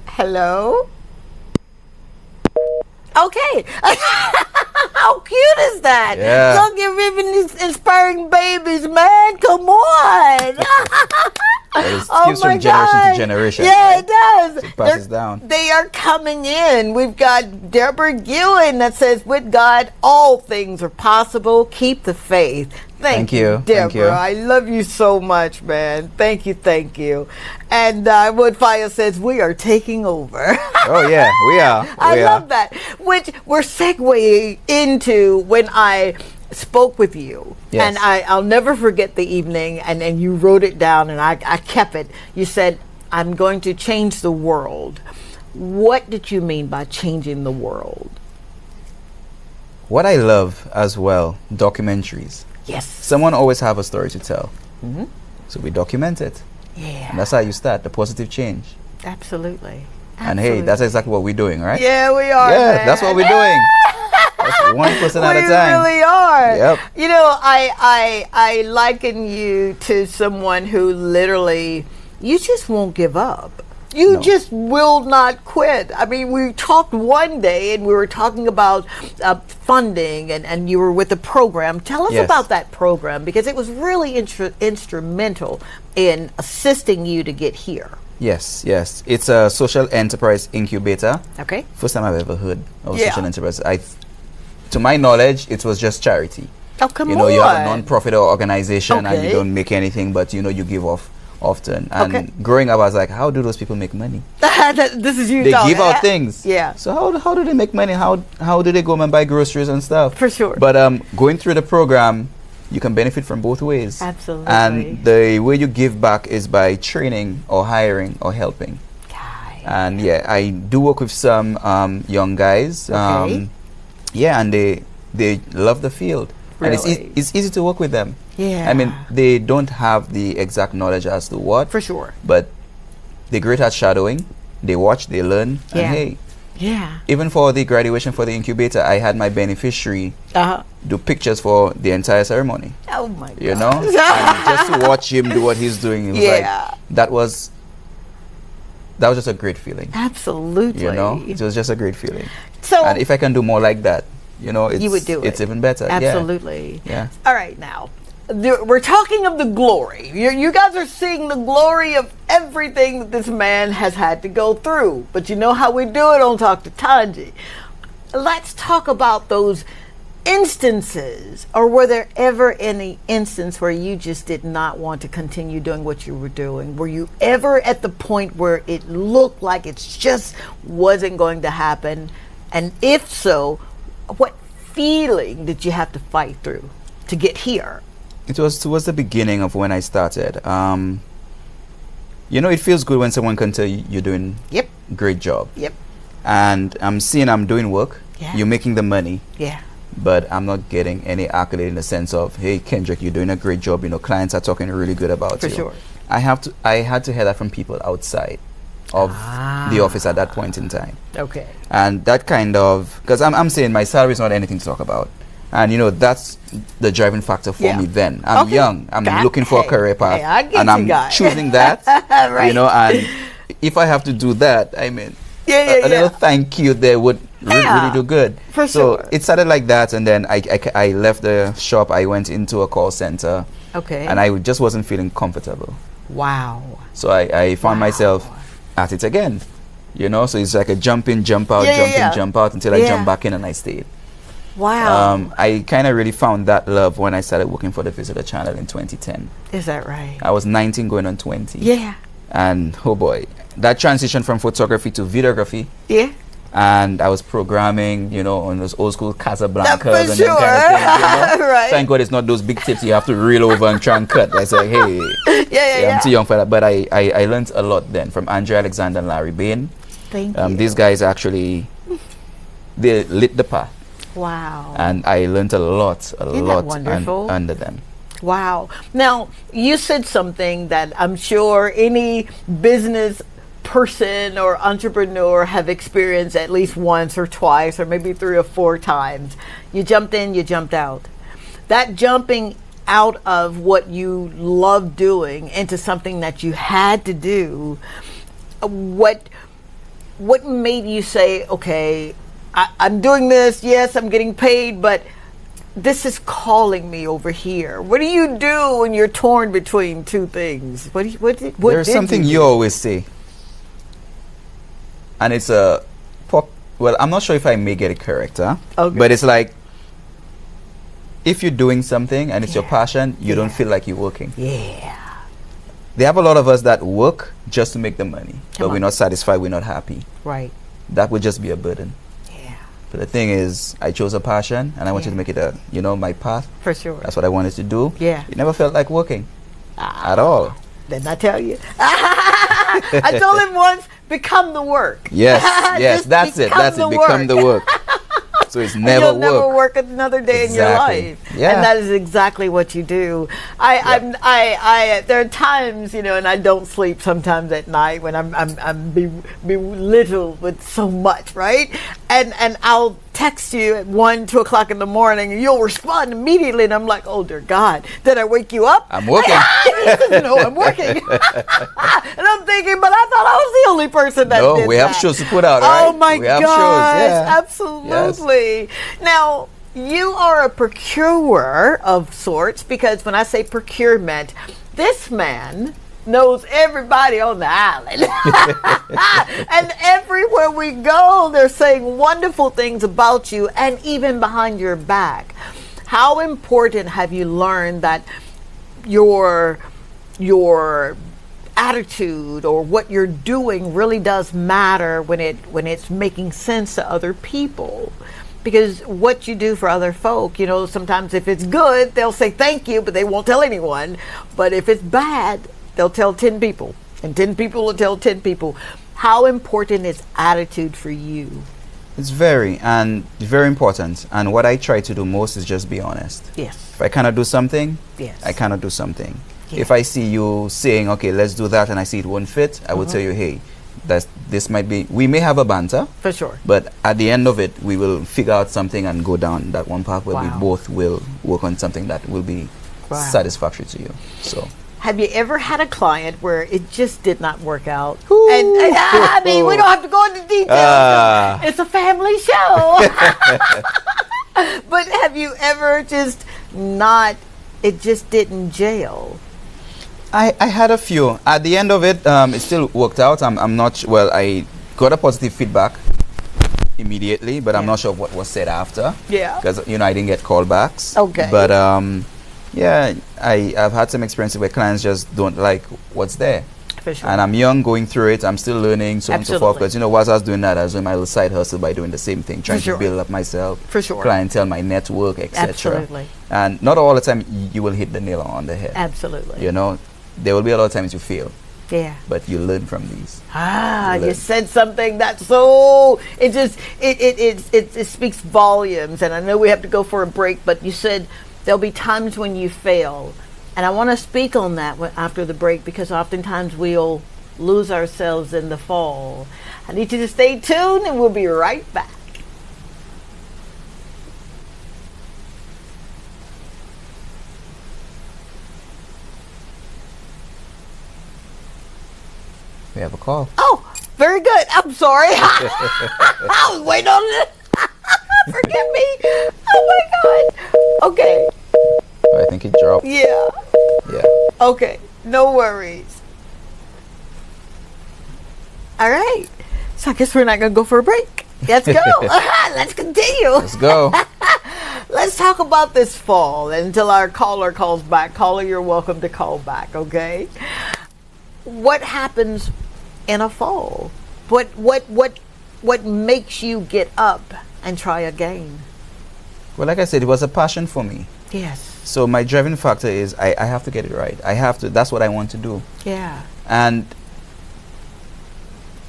Hello? Okay. How cute is that? Yeah. Look, you're even inspiring babies, man. Come on. It keeps from generation to generation. Yeah, right? it does. It passes down. They are coming in. We've got Deborah Ewan that says, with God, all things are possible. Keep the faith. Thank you, Deborah. Thank you. I love you so much, man. Thank you, thank you. And Woodfire says, we are taking over. Oh, yeah, we are. I love that. Which we're segueing into when I spoke with you. Yes. And I'll never forget the evening, and you wrote it down, and I kept it. You said, I'm going to change the world. What did you mean by changing the world? What I love as well, documentaries. Yes. Someone always have a story to tell. Mm-hmm. So we document it. Yeah. And that's how you start, the positive change. Absolutely. And hey, that's exactly what we're doing, right? Yeah, we are. Yeah, man. that's what we're doing. That's one person at a time. We really are. Yep. You know, I liken you to someone who literally, you just won't give up. You just will not quit. I mean, we talked one day and we were talking about funding and you were with a program. Tell us about that program, because it was really instrumental in assisting you to get here. Yes. It's a social enterprise incubator. Okay. First time I've ever heard of social enterprise. To my knowledge, it was just charity. Oh, come on. You know, you have a non-profit organization and you Okay. don't make anything, but you know, you give off often. And growing up, I was like, how do those people make money? This is you They talking. give out things. Yeah. So how do they make money? How do they go and buy groceries and stuff? For sure. But going through the program, you can benefit from both ways. Absolutely. And the way you give back is by training or hiring or helping. And yeah, I do work with some young guys. Okay. And they love the field. Really? And it's easy to work with them. Yeah. I mean, they don't have the exact knowledge as to what. For sure. But they're great at shadowing. They watch, they learn. Yeah. And hey, yeah. even for the graduation for the incubator, I had my beneficiary do pictures for the entire ceremony. Oh my God. You know? And just to watch him do what he's doing, it was like, that was just a great feeling. Absolutely. You know? It was just a great feeling. So, and if I can do more like that, you know, you would do it's it. even better. Absolutely. Yeah. All right, now we're talking of the glory. You guys are seeing the glory of everything that this man has had to go through. But you know how we do it on Talk to Tongie. Let's talk about those instances, or were there ever any instance where you just did not want to continue doing what you were doing? Were you ever at the point where it looked like it just wasn't going to happen? And if so, what feeling did you have to fight through to get here? It was towards the beginning of when I started. You know, it feels good when someone can tell you you're doing great job. Yep. And I'm seeing I'm doing work. Yeah. You're making the money. Yeah. But I'm not getting any accolade in the sense of, hey, Kendrick, you're doing a great job. You know, clients are talking really good about you. For sure. I had to hear that from people outside of the office at that point in time. Okay. And that kind of, because I'm saying my salary is not anything to talk about. And, you know, that's the driving factor for me then. I'm young. I'm looking for a career path. Hey, I get and you, I'm guy. choosing that. Right. You know, and if I have to do that, I mean, a little thank you there would really do good. For so sure. it started like that. And then I left the shop. I went into a call center. Okay. And I just wasn't feeling comfortable. Wow. So I found myself at it again. You know, so it's like a jump in, jump out, jump in, jump out until I jump back in and I stayed. Wow. I kind of really found that love when I started working for the Visitor Channel in 2010. Is that right? I was 19 going on 20. Yeah. And oh boy, that transition from photography to videography. Yeah. And I was programming, you know, on those old school Casablancas and sure. them kind of things, you know? Right. Thank God it's not those big tips you have to reel over and try and cut. I said, hey, yeah. I'm too young for that. But I learned a lot then from Andre Alexander and Larry Bain. Thank you. These guys actually, they lit the path. Wow. And I learned a lot wonderful? under them. Wow. Now, you said something that I'm sure any business person or entrepreneur have experienced at least once or twice or maybe 3 or 4 times. You jumped in, you jumped out. That jumping out of what you love doing into something that you had to do, what made you say, okay, I'm doing this, yes, I'm getting paid, but this is calling me over here? What do you do when you're torn between two things? There's something you always say. And it's well, I'm not sure if I may get it correct, huh? Okay. But it's like, if you're doing something and it's your passion, you don't feel like you're working. Yeah. They have a lot of us that work just to make the money, but we're not satisfied, we're not happy. Right. That would just be a burden. Yeah. But the thing is, I chose a passion and I wanted to make it my path. For sure. That's what I wanted to do. Yeah. It never felt like working at all. Didn't I tell you? I told him once, become the work. Yes, yes, that's it. Become the work. So it's never You'll never work another day in your life. Yeah. And that is exactly what you do. There are times, and I don't sleep sometimes at night when I'm belittled with so much, right? And I'll text you at 1, 2 o'clock in the morning, and you'll respond immediately, and I'm like, oh dear God, did I wake you up? I'm working. No, I'm working. And I'm thinking, but I thought I was the only person that did that. No, we have shows to put out, right? Oh my we have gosh, shows, yeah. absolutely. Yes. Now, you are a procurer of sorts, because when I say procurement, this man knows everybody on the island. And everywhere we go, they're saying wonderful things about you, and even behind your back. How important have you learned that your attitude or what you're doing really does matter when it's making sense to other people? Because what you do for other folk, sometimes if it's good, they'll say thank you, but they won't tell anyone. But if it's bad, they'll tell 10 people, and 10 people will tell 10 people. How important is attitude for you? It's very important. And what I try to do most is just be honest. Yes. If I cannot do something, yes, I cannot do something. Yes. If I see you saying, okay, let's do that, and I see it won't fit, I will tell you, hey, this might be, we may have a banter. For sure. But at the end of it, we will figure out something and go down that one path where we both will work on something that will be satisfactory to you. So. Have you ever had a client where it just did not work out? And I mean, we don't have to go into details. It's a family show. But have you ever it just didn't gel? I had a few. At the end of it, it still worked out. I'm not well. I got a positive feedback immediately, but I'm not sure what was said after. Yeah. Because I didn't get callbacks. Okay. But I've had some experiences where clients just don't like what's there. For sure. And I'm young, going through it. I'm still learning, so on and so forth. Because whilst I was doing that, I was doing my little side hustle by doing the same thing, trying to build up myself, clientele, my network, etc. Absolutely. And not all the time you will hit the nail on the head. Absolutely. There will be a lot of times you fail. Yeah. But you learn from these. You said something that's so, it speaks volumes. And I know we have to go for a break, but you said there'll be times when you fail. And I want to speak on that after the break, because oftentimes we'll lose ourselves in the fall. I need you to stay tuned, and we'll be right back. We have a call. Oh, very good. I'm sorry. I was waiting on it. Forgive me. Oh my God. Okay. I think it dropped. Yeah. Yeah. Okay. No worries. All right. So I guess we're not going to go for a break. Let's go. Let's continue. Let's go. let's talk about this fall until our caller calls back. Caller, you're welcome to call back, okay? What happens in a fall? What makes you get up and try again? Well, like I said, it was a passion for me. Yes. So my driving factor is I have to get it right. I have to. That's what I want to do. Yeah. And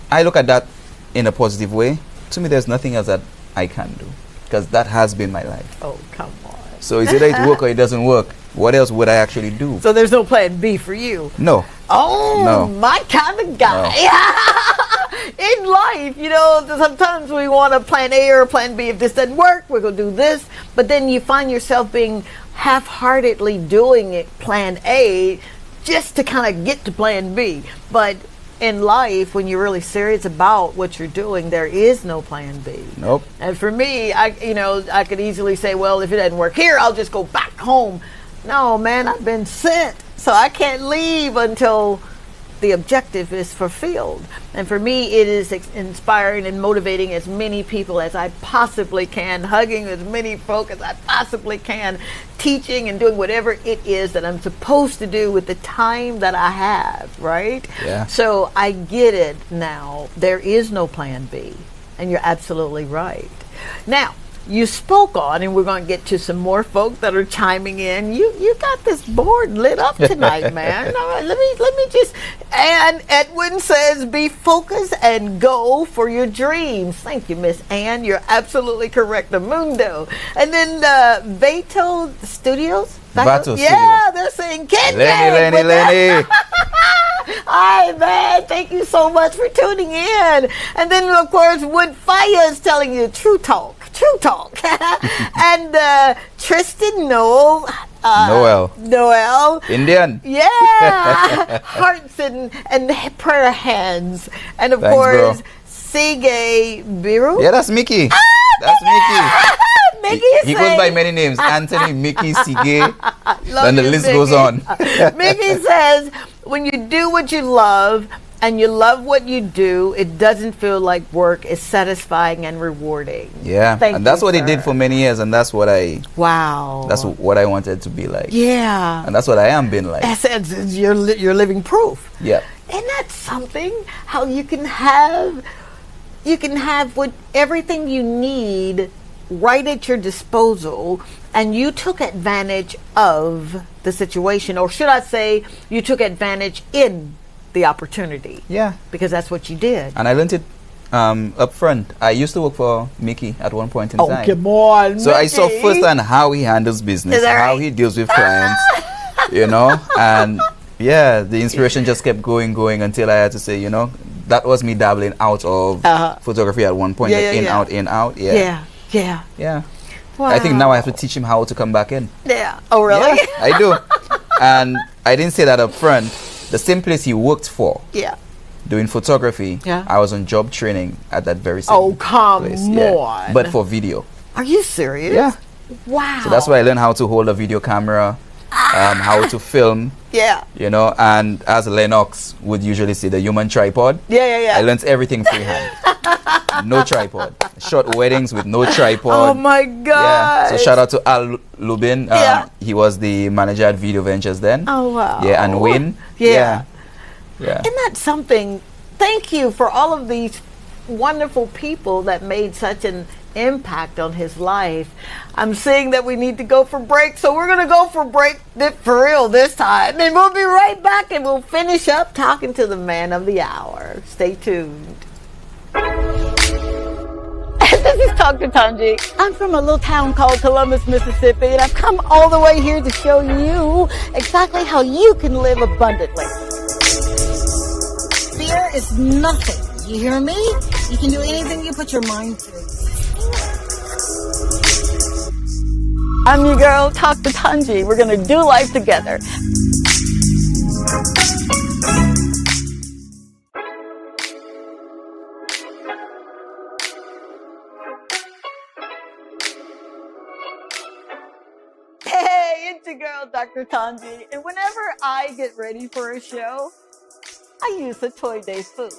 I look at that in a positive way. To me, there's nothing else that I can do because that has been my life. Oh, come on. So it's either it work or it doesn't work. What else would I actually do? So there's no plan B for you? No. Oh, no. My kind of guy. No. In life, you know, sometimes we want a plan A or a plan B. If this doesn't work, we're going to do this. But then you find yourself being half-heartedly doing it, plan A, just to kind of get to plan B. But in life, when you're really serious about what you're doing, there is no plan B. Nope. And for me, I could easily say, well, if it doesn't work here, I'll just go back home. No, man, I've been sent, so I can't leave until the objective is fulfilled. And for me, it is inspiring and motivating as many people as I possibly can, hugging as many folk as I possibly can, teaching and doing whatever it is that I'm supposed to do with the time that I have, right? Yeah. So I get it now. There is no plan B. And you're absolutely right. Now, you spoke on, and we're going to get to some more folk that are chiming in. You got this board lit up tonight, man. All right, let me just. And Edwin says, "Be focused and go for your dreams." Thank you, Miss Ann. You're absolutely correct. The Mundo, and then Vato Studios. Yeah, they're saying Lenny. Hi, man. Thank you so much for tuning in. And then, of course, Wood Fire is telling you true talk. And Tristan Noel. Indian. Yeah. Hearts and prayer hands. And, of course, Sige Biru. Yeah, that's Mickey. That's Mickey. He goes by many names. Anthony, Mickey, Sige. Then the list goes on. Mickey says, when you do what you love and you love what you do, it doesn't feel like work. It's satisfying and rewarding. Yeah. And that's what he did for many years. And that's what that's what I wanted to be like. Yeah. And that's what I am being like. You're living proof. Yeah. And that's something, how you can have everything you need right at your disposal, and you took advantage of the situation, or should I say you took advantage in the opportunity. Yeah. Because that's what you did. And I learned it up front. I used to work for Mickey at one point in time. Oh, come on, so Mickey. I saw firsthand how he handles business, how he deals with clients, and yeah, the inspiration just kept going until I had to say, that was me dabbling out of photography at one point, in, out. Yeah. Wow. I think now I have to teach him how to come back in. Yeah. Oh, really? Yeah, I do. And I didn't say that up front. The same place he worked for. Yeah. Doing photography. Yeah. I was on job training at that very same place. On. Yeah. But for video. Are you serious? Yeah. Wow. So that's why I learned how to hold a video camera, how to film. Yeah. And as Lennox would usually say, the human tripod. Yeah. I learned everything freehand. No tripod. Short weddings with no tripod. Oh my God. Yeah. So shout out to Al Lubin. He was the manager at Video Ventures then. Oh wow. Yeah, and Wayne. Yeah. Isn't that something? Thank you for all of these wonderful people that made such an impact on his life. I'm seeing that we need to go for break, so we're going to go for break for real this time. And we'll be right back, and we'll finish up talking to the man of the hour. Stay tuned. This is Dr. Tongie. I'm from a little town called Columbus, Mississippi, and I've come all the way here to show you exactly how you can live abundantly. Fear is nothing. You hear me? You can do anything you put your mind to. I'm your girl, Dr. Tongie. We're going to do life together. Hey, it's your girl, Dr. Tongie. And whenever I get ready for a show, I use the Toy Day food.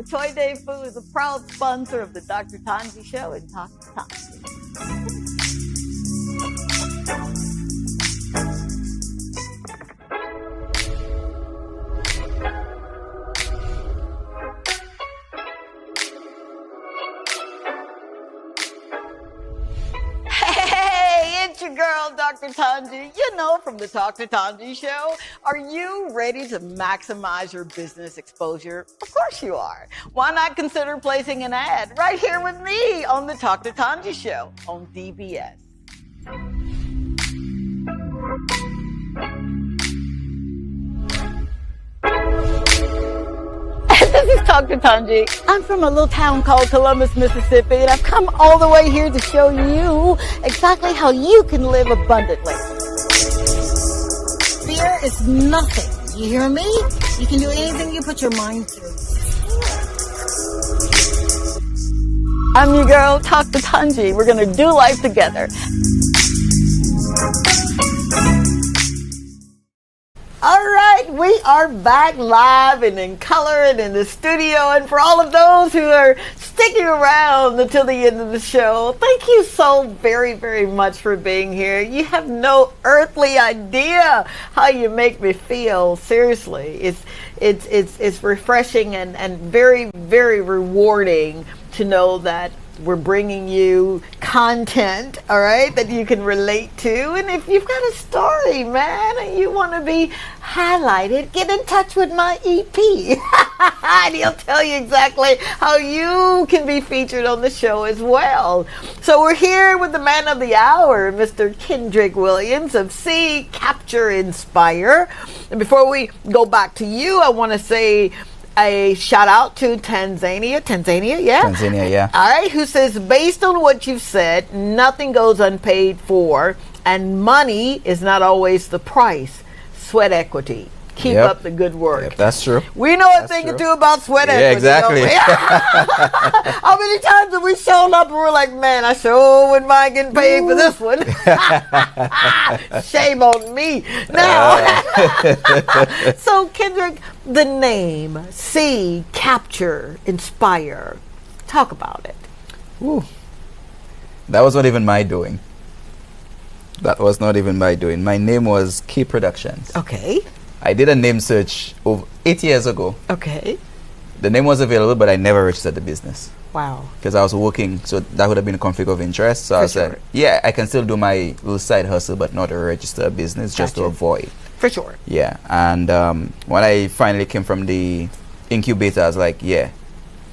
Toy Day Food is a proud sponsor of the Dr. Tongie Show and Talk to Tongie. It's your girl, Dr. Tongie, from the Talk to Tongie Show. Are you ready to maximize your business exposure? Of course you are. Why not consider placing an ad right here with me on the Talk to Tongie Show on DBS? This is Dr. Tongie. I'm from a little town called Columbus, Mississippi, and I've come all the way here to show you exactly how you can live abundantly. Fear is nothing. You hear me? You can do anything you put your mind to. I'm your girl, Dr. Tongie. We're going to do life together. All right, we are back live and in color and in the studio. And for all of those who are sticking around until the end of the show, thank you so very, very much for being here. You have no earthly idea how you make me feel. Seriously, it's refreshing and very, very rewarding to know that we're bringing you content, all right, that you can relate to. And if you've got a story, man, and you want to be highlighted, get in touch with my EP. And he'll tell you exactly how you can be featured on the show as well. So we're here with the man of the hour, Mr. Kendrick Williams of See, Capture, Inspire. And before we go back to you, I want to say a shout out to Tanzania, yeah. All right, who says, based on what you've said, nothing goes unpaid for, and money is not always the price. Sweat equity. Keep up the good work. Yep, that's true. We know a thing or two about sweat equity. Yeah, exactly. How many times have we shown up and we're like, man, I sure wouldn't mind getting paid for this one. Shame on me. Now, so Kendrick, the name, See, Capture, Inspire. Talk about it. Ooh. That was not even my doing. My name was Key Productions. Okay. I did a name search over 8 years ago. Okay. The name was available, but I never registered the business. Wow. Because I was working, so that would have been a conflict of interest. So I was like, yeah, I can still do my little side hustle, but not register a business, just to avoid. For sure. Yeah. And when I finally came from the incubator, I was like, yeah,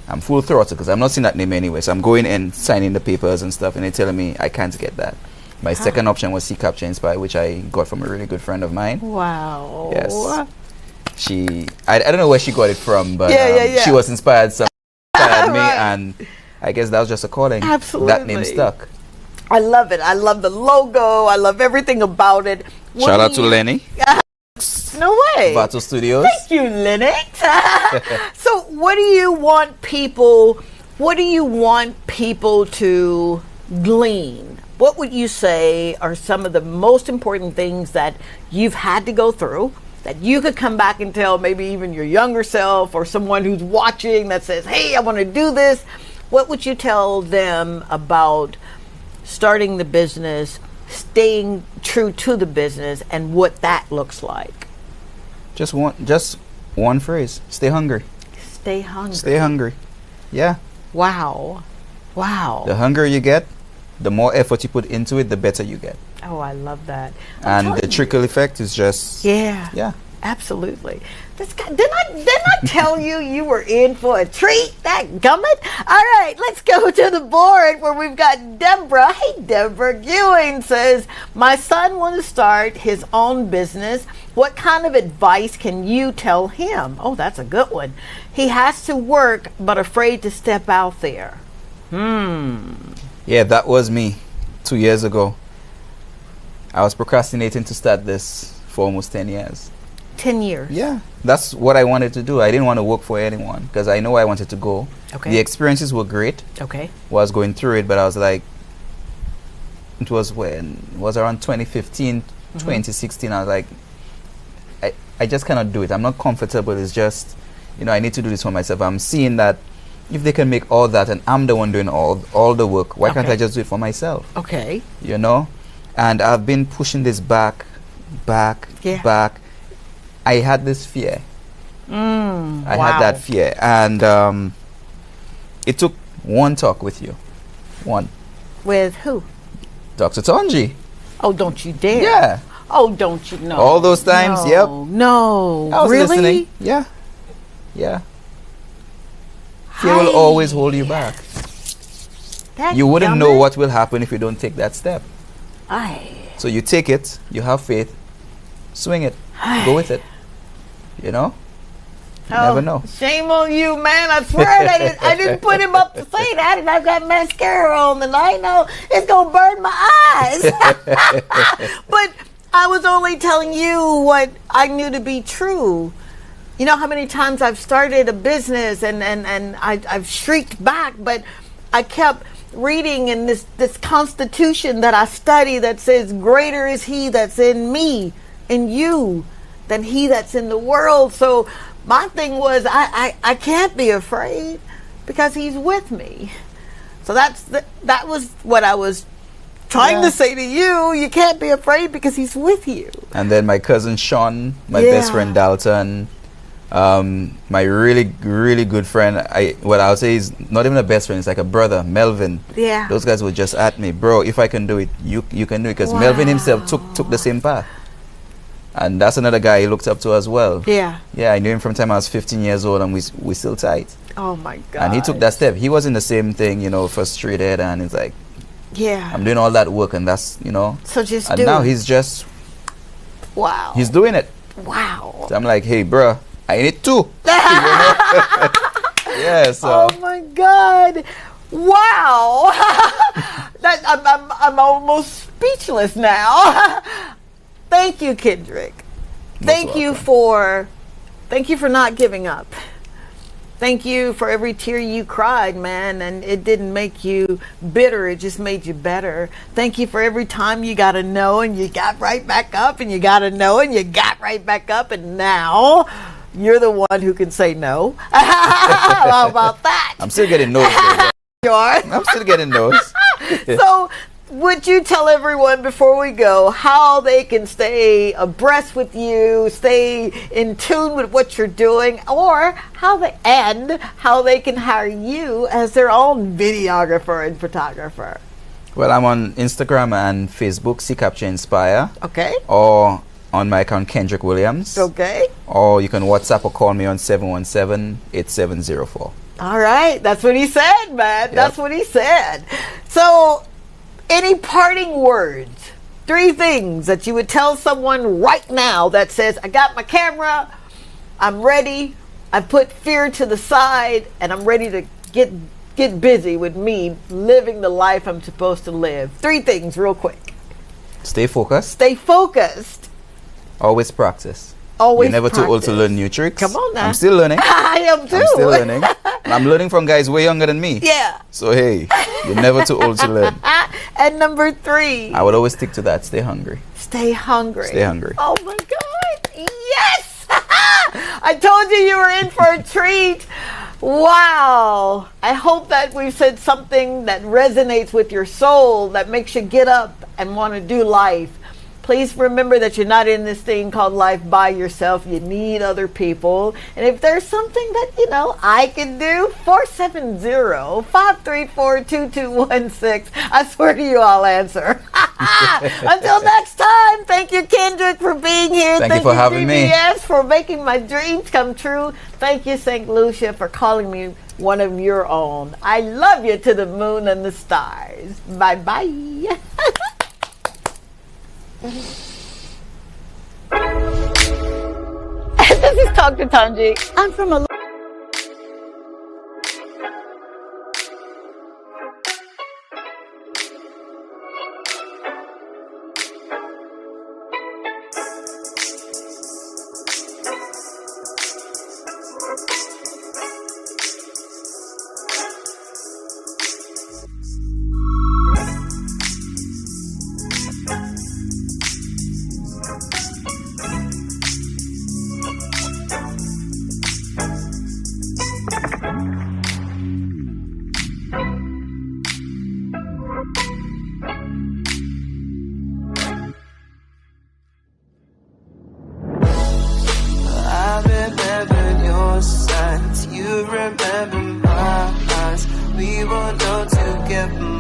I'm full throttle because I'm not seeing that name anyway. So I'm going and signing the papers and stuff, and they're telling me I can't get that. My second option was See, Capture, Inspire, which I got from a really good friend of mine. Wow. Yes. I don't know where she got it from, but she was inspired me, and I guess that was just a calling. Absolutely. That name stuck. I love it. I love the logo. I love everything about it. Shout out to Lenny. No way. Battle Studios. Thank you, Lennox. So what do you want people to glean? What would you say are some of the most important things that you've had to go through that you could come back and tell maybe even your younger self or someone who's watching that says, hey, I want to do this? What would you tell them about starting the business, staying true to the business, and what that looks like? Just one phrase. Stay hungry. Stay hungry. Stay hungry. Yeah. Wow. The hungrier you get, the more effort you put into it, the better you get. Oh, I love that. And the trickle effect is just... Yeah. Absolutely. This guy, didn't I tell you were in for a treat? That gummit? All right, let's go to the board where we've got Deborah. Hey, Deborah Ewing says, my son wants to start his own business. What kind of advice can you tell him? Oh, that's a good one. He has to work, but afraid to step out there. Yeah, that was me 2 years ago. I was procrastinating to start this for almost 10 years. 10 years? Yeah. That's what I wanted to do. I didn't want to work for anyone because I know where I wanted to go. Okay. The experiences were great. Okay. Was going through it, but I was like, it was around 2015, 2016. I was like, I just cannot do it. I'm not comfortable. It's just, you know, I need to do this for myself. I'm seeing that if they can make all that and I'm the one doing all the work, why can't I just do it for myself? Okay. You know? And I've been pushing this back. I had this fear. I had that fear. And it took one talk with you. One. With who? Dr. Tongie. Oh, don't you dare. Yeah. Oh, don't you know. All those times, no, yep. No. I was really? listening. Yeah. Yeah. Fear will always hold you back. You wouldn't know what will happen if you don't take that step. So you take it, you have faith, swing it, go with it. You know? You never know. Shame on you, man. I swear I didn't put him up to say that, and I've got mascara on, and I know it's going to burn my eyes. But I was only telling you what I knew to be true. You know how many times I've started a business and I've shrieked back, but I kept reading in this constitution that I study that says, greater is he that's in me, in you, than he that's in the world. So my thing was, I can't be afraid because he's with me. So that was what I was trying to say to you. You can't be afraid because he's with you. And then my cousin Sean, my best friend Dalton, my really, really good friend, what I would say is not even a best friend, it's like a brother, Melvin. Yeah. Those guys were just at me, bro, if I can do it, you can do it. Because Melvin himself took the same path. And that's another guy he looked up to as well. Yeah. Yeah, I knew him from the time I was 15 years old, and we still tight. Oh my God. And he took that step. He was in the same thing, you know, frustrated, and he's like, yeah, I'm doing all that work, and that's, you know. So just and now he's just, wow. He's doing it. Wow. So I'm like, hey, bro, I need it too. Yeah, so. Oh my God. Wow. I'm almost speechless now. Thank you, Kendrick. Thank you for not giving up. Thank you for every tear you cried, man, and it didn't make you bitter, it just made you better. Thank you for every time you got a no and you got right back up, and you got a no and you got right back up, and now you're the one who can say no. How about that? I'm still getting no's. You are? I'm still getting no's. So would you tell everyone before we go how they can stay abreast with you, stay in tune with what you're doing, or how they can hire you as their own videographer and photographer? Well, I'm on Instagram and Facebook, See Capture Inspire. Okay. Or on my account, Kendrick Williams. Okay. Or you can WhatsApp or call me on 717-8704. All right. That's what he said, man. Yep. That's what he said. So, any parting words? 3 things that you would tell someone right now that says, I got my camera, I'm ready, I put fear to the side, and I'm ready to get busy with me living the life I'm supposed to live. 3 things real quick. Stay focused. Stay focused. Always practice. Always You're never practice. too old to learn new tricks. Come on now. I'm still learning. I am too. I'm still learning. And I'm learning from guys way younger than me. Yeah. So hey, you're never too old to learn. And number 3. I would always stick to that. Stay hungry. Stay hungry. Stay hungry. Oh my God. Yes. I told you were in for a treat. Wow. I hope that we've said something that resonates with your soul, that makes you get up and want to do life. Please remember that you're not in this thing called life by yourself. You need other people. And if there's something that, you know, I can do, 470-534-2216. I swear to you, I'll answer. Until next time, thank you, Kendrick, for being here. Thank you for having me. DBS, for making my dreams come true. Thank you, St. Lucia, for calling me one of your own. I love you to the moon and the stars. Bye-bye. This is Dr. Tongie. I'm from a give